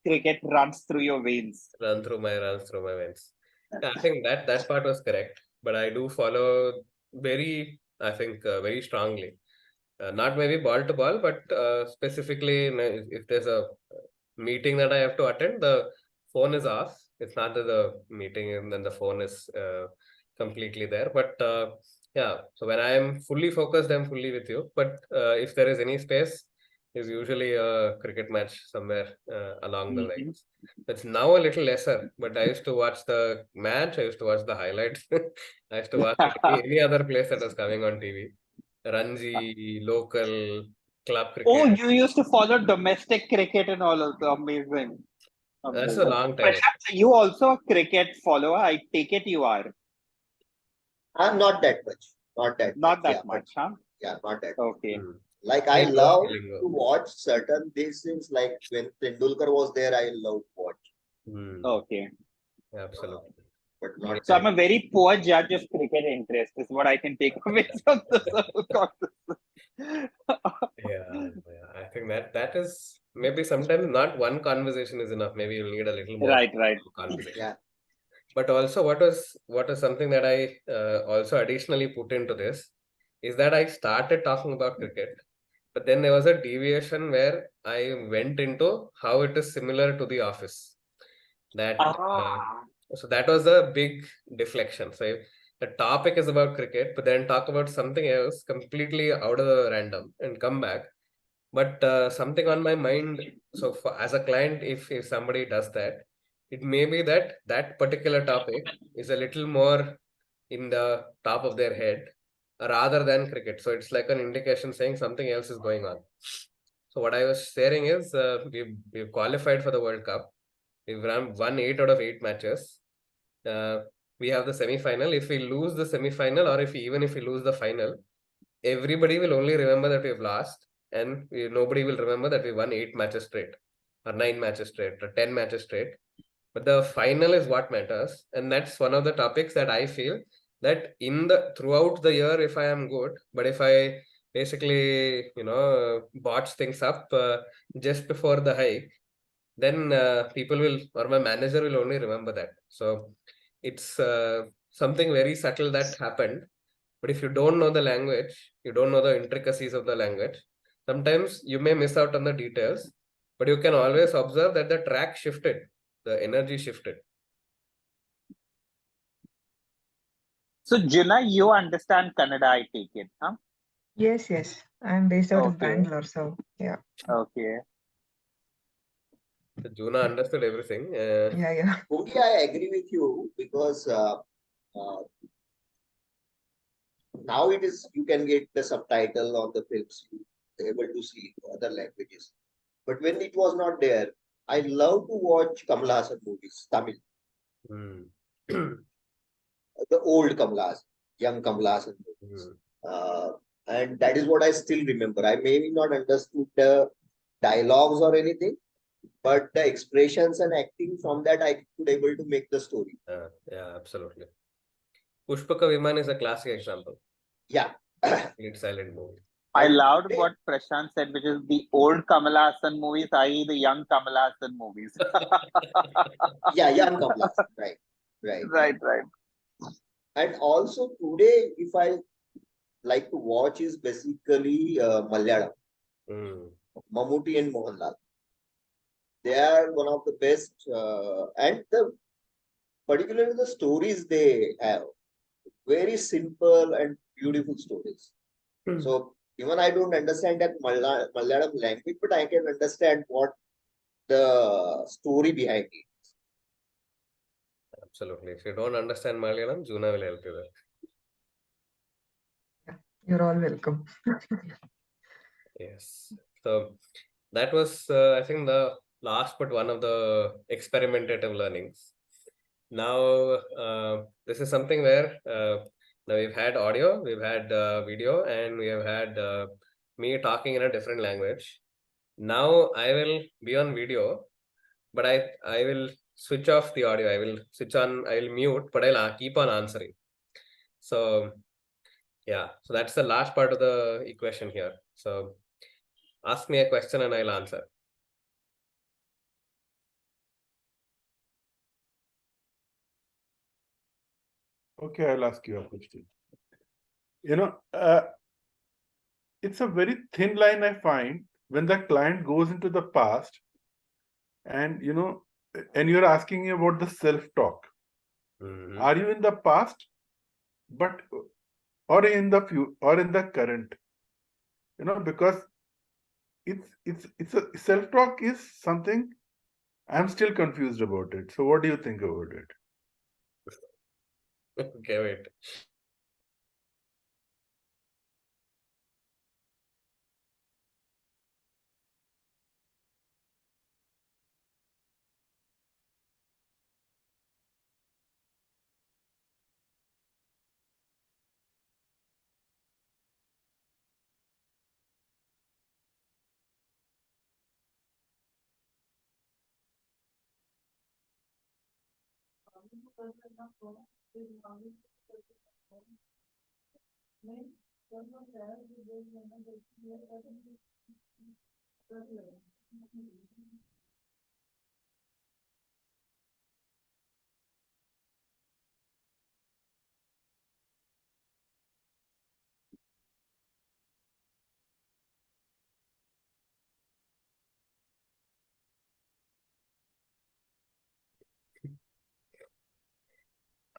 Speaker 4: cricket runs through your veins.
Speaker 1: Runs through my veins. Yeah, I think that part was correct, but I do follow very strongly. Not maybe ball to ball, but specifically if there's a meeting that I have to attend, the phone is off. It's not that the meeting and then the phone is completely there. But yeah, so when I am fully focused, I'm fully with you. But if there is any space, there's usually a cricket match somewhere along the lines. It's now a little lesser, but I used to watch the match. I used to watch the highlights. I used to watch any other place that was coming on TV. Ranji, local, club cricket.
Speaker 4: Oh, you used to follow domestic cricket and all of the amazing.
Speaker 1: That's a long time.
Speaker 4: Prashant, you also a cricket follower? I take it you are.
Speaker 2: I'm not that much. Not that
Speaker 4: much, huh?
Speaker 2: Yeah, not that.
Speaker 4: Okay.
Speaker 2: Like I love to watch certain these things. Like when Tendulkar was there, I love to watch.
Speaker 4: Okay.
Speaker 1: Absolutely.
Speaker 2: But not.
Speaker 4: So I'm a very poor judge of cricket interest. Is what I can take away from this conversation.
Speaker 1: Yeah. I think that is maybe sometimes not one conversation is enough. Maybe you'll need a little more
Speaker 4: right.
Speaker 1: conversation.
Speaker 2: Yeah.
Speaker 1: But also, what was something that I also additionally put into this is that I started talking about cricket, but then there was a deviation where I went into how it is similar to The Office. So that was a big deflection. So the topic is about cricket, but then talk about something else completely out of the random and come back. But something on my mind. So as a client, if somebody does that, it may be that particular topic is a little more in the top of their head rather than cricket. So it's like an indication saying something else is going on. So what I was sharing is we've qualified for the World Cup. We've won 8 out of 8 matches. We have the semi-final. If we lose the semi-final, or even if we lose the final, everybody will only remember that we've lost, and nobody will remember that we won 8 matches straight, or 9 matches straight, or 10 matches straight. But the final is what matters, and that's one of the topics that I feel that throughout the year, if I am good, but if I basically, botch things up just before the hike, then people will, or my manager will only remember that. So it's something very subtle that happened. But if you don't know the language, you don't know the intricacies of the language, sometimes you may miss out on the details, but you can always observe that the track shifted, the energy shifted.
Speaker 4: So, Juna, you understand Kannada, I take it, huh?
Speaker 6: Yes, yes. I'm based out of
Speaker 4: Okay.
Speaker 6: Bangalore, so yeah.
Speaker 4: Okay.
Speaker 1: So Juna understood everything.
Speaker 6: Yeah.
Speaker 2: Pungi, I agree with you because now it is, you can get the subtitle on the films, you're able to see other languages. But when it was not there, I love to watch Kamal Hassan movies, Tamil, the old Kamal Hassan, young Kamal Hassan movies. And that is what I still remember. I may not understood the dialogues or anything, but the expressions and acting from that I could able to make the story.
Speaker 1: Yeah, absolutely. Pushpaka Viman is a classic example.
Speaker 2: Yeah.
Speaker 1: It's silent movie.
Speaker 4: I loved what Prashant said, which is the old Kamal Hassan movies, i.e. the young Kamal Hassan movies.
Speaker 2: Yeah, young Kamal Hassan, right.
Speaker 4: Right.
Speaker 2: And also today, if I like to watch, is basically Malayalam. Mammootty and Mohanlal. They are one of the best, and particularly the stories they have, very simple and beautiful stories. So even I don't understand that Malayalam language, but I can understand what the story behind it.
Speaker 1: Absolutely. If you don't understand Malayalam, Juna will help you there.
Speaker 6: You're all welcome.
Speaker 1: Yes. So that was, I think, the last but one of the experimentative learnings. Now, this is something where now we've had audio, we've had video, and we have had me talking in a different language. Now I will be on video, but I will switch off the audio. I will switch on, I will mute, but I'll keep on answering. So yeah, so that's the last part of the equation here. So ask me a question and I'll answer.
Speaker 3: Okay, I'll ask you a question. It's a very thin line I find when the client goes into the past and you're asking about the self-talk. Are you in the past, or in the current? Because it's a self-talk is something I'm still confused about it. So what do you think about it?
Speaker 1: Okay, wait.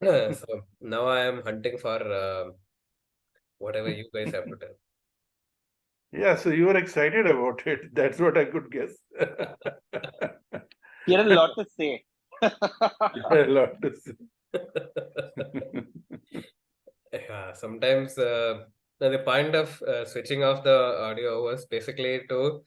Speaker 1: So now I am hunting for whatever you guys have to tell.
Speaker 3: Yeah, so you were excited about it. That's what I could guess.
Speaker 4: You had a lot to say.
Speaker 3: A lot to say.
Speaker 1: Yeah, sometimes the point of switching off the audio was basically to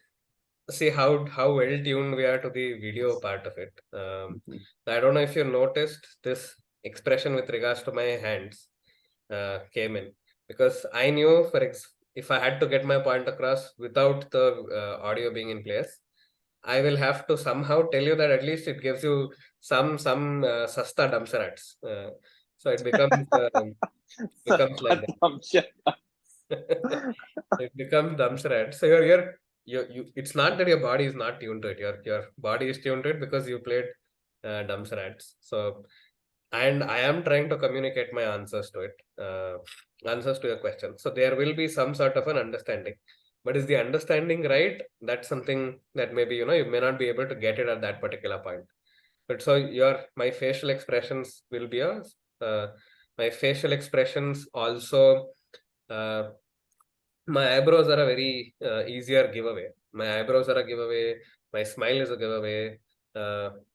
Speaker 1: see how well tuned we are to the video part of it. I don't know if you noticed this expression with regards to my hands came in, because I knew if I had to get my point across without the audio being in place, I will have to somehow tell you that at least it gives you some sasta damsarats. So it becomes becomes like that. It becomes dumbstruck. So it's not that your body is not tuned to it. Your body is tuned to it because you played dumbstruck. So, and I am trying to communicate my answers to it, answers to your question. So there will be some sort of an understanding. But is the understanding right? That's something that maybe you may not be able to get it at that particular point. But so my facial expressions will be my facial expressions also. My eyebrows are a very easier giveaway. My eyebrows are a giveaway. My smile is a giveaway.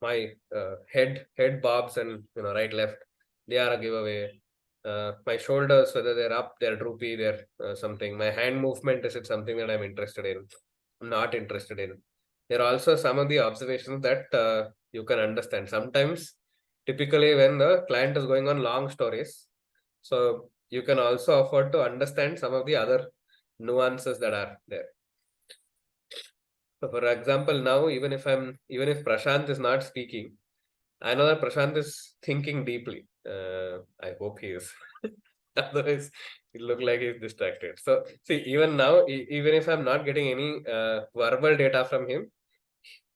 Speaker 1: My head bobs and right left, they are a giveaway. My shoulders, whether they're up, they're droopy, they're something. My hand movement, is it something that I'm interested in? I'm not interested in. There are also some of the observations that you can understand. Sometimes, typically when the client is going on long stories, so you can also afford to understand some of the other nuances that are there. So for example, now even if Prashant is not speaking, I know that Prashant is thinking deeply. I hope he is. Otherwise, it look like he's distracted. So see, even now, even if I'm not getting any verbal data from him,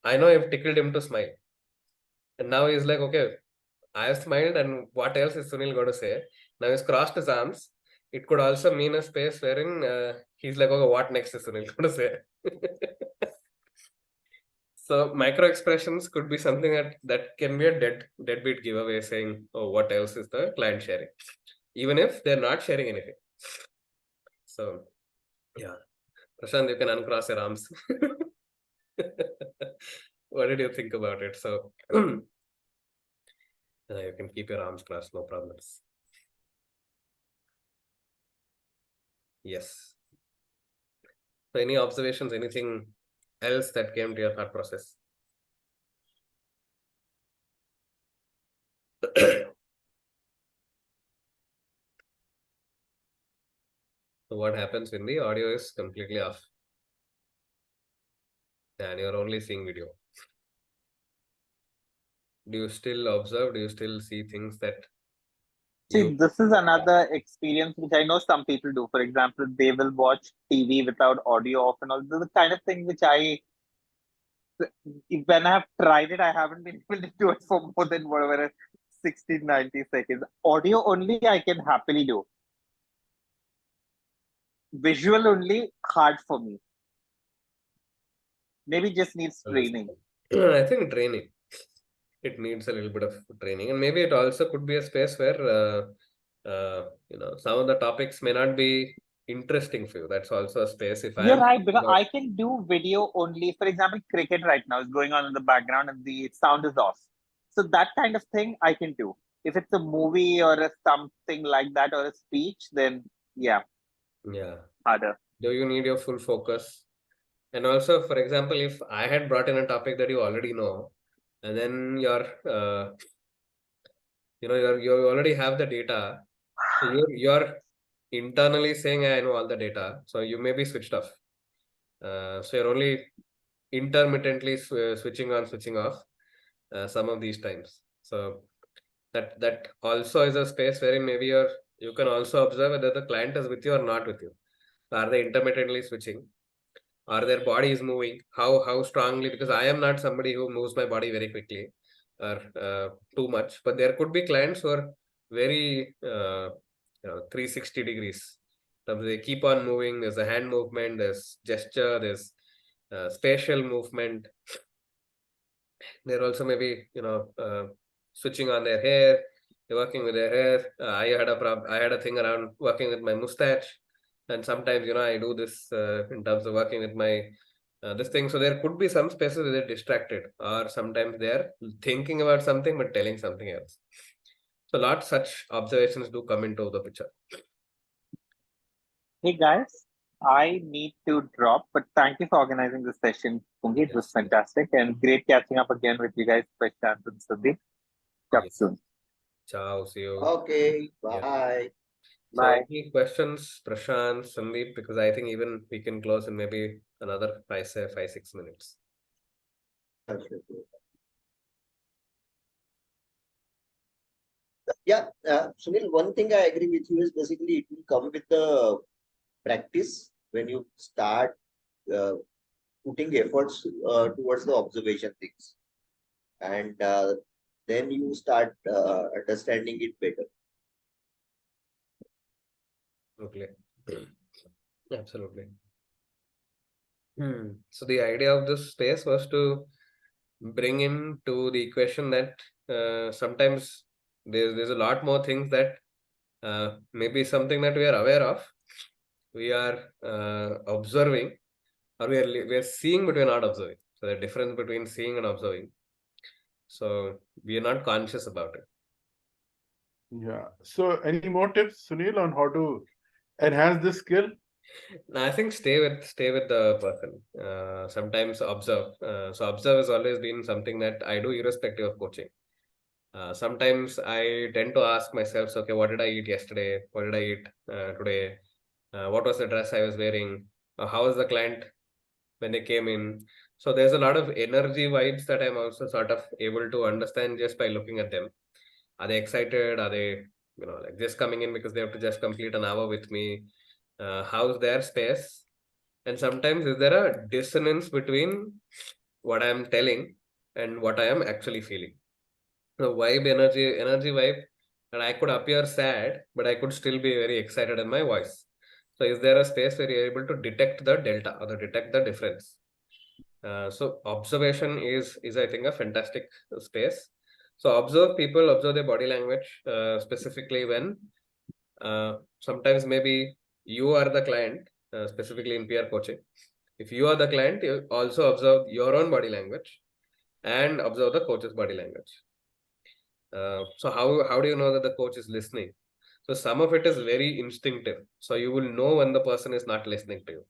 Speaker 1: I know I've tickled him to smile. And now he's like, okay, I have smiled, and what else is Sunil going to say? Now he's crossed his arms. It could also mean a space wherein he's like, okay, what next is Sunil going to say? So micro expressions could be something that can be a deadbeat giveaway, saying, oh, what else is the client sharing? Even if they're not sharing anything. So yeah. Prashant, you can uncross your arms. What did you think about it? So you can keep your arms crossed, no problems. Yes. So any observations, anything else that came to your thought process? So what happens when the audio is completely off and you're only seeing video? Do you still observe? Do you still see things that
Speaker 4: See, this is another experience which I know some people do. For example, they will watch TV without audio off and all. This is the kind of thing which when I've tried it, I haven't been able to do it for more than whatever 60, 90 seconds. Audio only I can happily do. Visual only, hard for me. Maybe just needs training.
Speaker 1: I think training. It needs a little bit of training, and maybe it also could be a space where some of the topics may not be interesting for you. That's also a space. If
Speaker 4: You're right, because I can do video only. For example, cricket right now is going on in the background and the sound is off. So that kind of thing I can do. If it's a movie or something like that or a speech, then yeah, harder.
Speaker 1: Do you need your full focus? And also, for example, if I had brought in a topic that you already know, and then you already have the data, so you're internally saying, I know all the data, so you may be switched off. So you're only intermittently switching on, switching off some of these times. So that also is a space wherein maybe you can also observe whether the client is with you or not with you. Are they intermittently switching? Are their body is moving? How strongly? Because I am not somebody who moves my body very quickly or too much. But there could be clients who are very 360 degrees. They keep on moving. There's a hand movement. There's gesture. There's spatial movement. They're also maybe switching on their hair. They're working with their hair. I had a thing around working with my mustache, and sometimes I do this in terms of working with my this thing. So there could be some spaces where they're distracted, or sometimes they're thinking about something but telling something else. So a lot such observations do come into the picture.
Speaker 4: Hey guys, I need to drop, but thank you for organizing this session. Pungi, it was fantastic and great catching up again with you guys, Prashant and Sandeep. Talk soon.
Speaker 1: Ciao, see you.
Speaker 2: Okay, bye.
Speaker 4: Bye.
Speaker 1: So any questions, Prashant, Sandeep? Because I think even we can close in maybe another 5-6 minutes.
Speaker 2: Yeah, Sunil, one thing I agree with you is basically it will come with the practice when you start uh, putting efforts towards the observation things, and then you start understanding it better.
Speaker 1: Okay. Absolutely. So the idea of this space was to bring into the equation that sometimes there's a lot more things that maybe something that we are aware of, we are observing, or we are seeing, but we are not observing. So the difference between seeing and observing. So we are not conscious about it.
Speaker 3: Yeah. So any more tips, Sunil, on how to enhance this skill?
Speaker 1: No, I think stay with the person. Sometimes observe. So observe has always been something that I do irrespective of coaching. Sometimes I tend to ask myself, okay, what did I eat yesterday? What did I eat today? What was the dress I was wearing? How was the client when they came in? So there's a lot of energy vibes that I'm also sort of able to understand just by looking at them. Are they excited? Are they, like just coming in because they have to just complete an hour with me? How's their space? And sometimes is there a dissonance between what I'm telling and what I am actually feeling? The energy vibe, and I could appear sad, but I could still be very excited in my voice. So is there a space where you're able to detect the delta or detect the difference? So observation is I think a fantastic space. So observe people, observe their body language, specifically when sometimes maybe you are the client, specifically in peer coaching. If you are the client, you also observe your own body language and observe the coach's body language. So how do you know that the coach is listening? So some of it is very instinctive. So you will know when the person is not listening to you.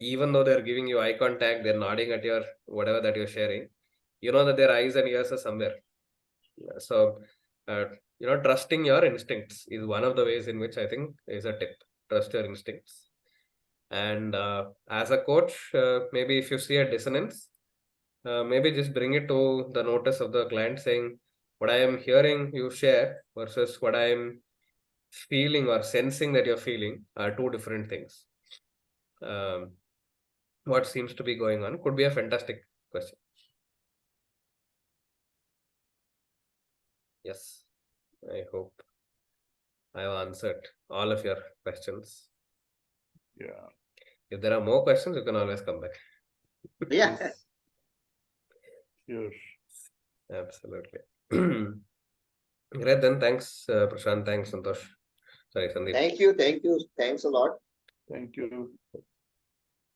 Speaker 1: Even though they're giving you eye contact, they're nodding at your whatever that you're sharing, you know that their eyes and ears are somewhere. So uh, trusting your instincts is one of the ways in which I think is a tip. Trust your instincts. And as a coach, maybe if you see a dissonance, maybe just bring it to the notice of the client, saying what I am hearing you share versus what I am feeling or sensing that you're feeling are two different things. What seems to be going on could be a fantastic question. Yes, I hope I have answered all of your questions.
Speaker 3: Yeah.
Speaker 1: If there are more questions, you can always come back.
Speaker 2: Yeah.
Speaker 3: Sure.
Speaker 1: Absolutely. Great, then thanks, Prashant. Thanks, Santosh. Sorry, Sandeep.
Speaker 2: Thank you. Thanks a lot.
Speaker 3: Thank you.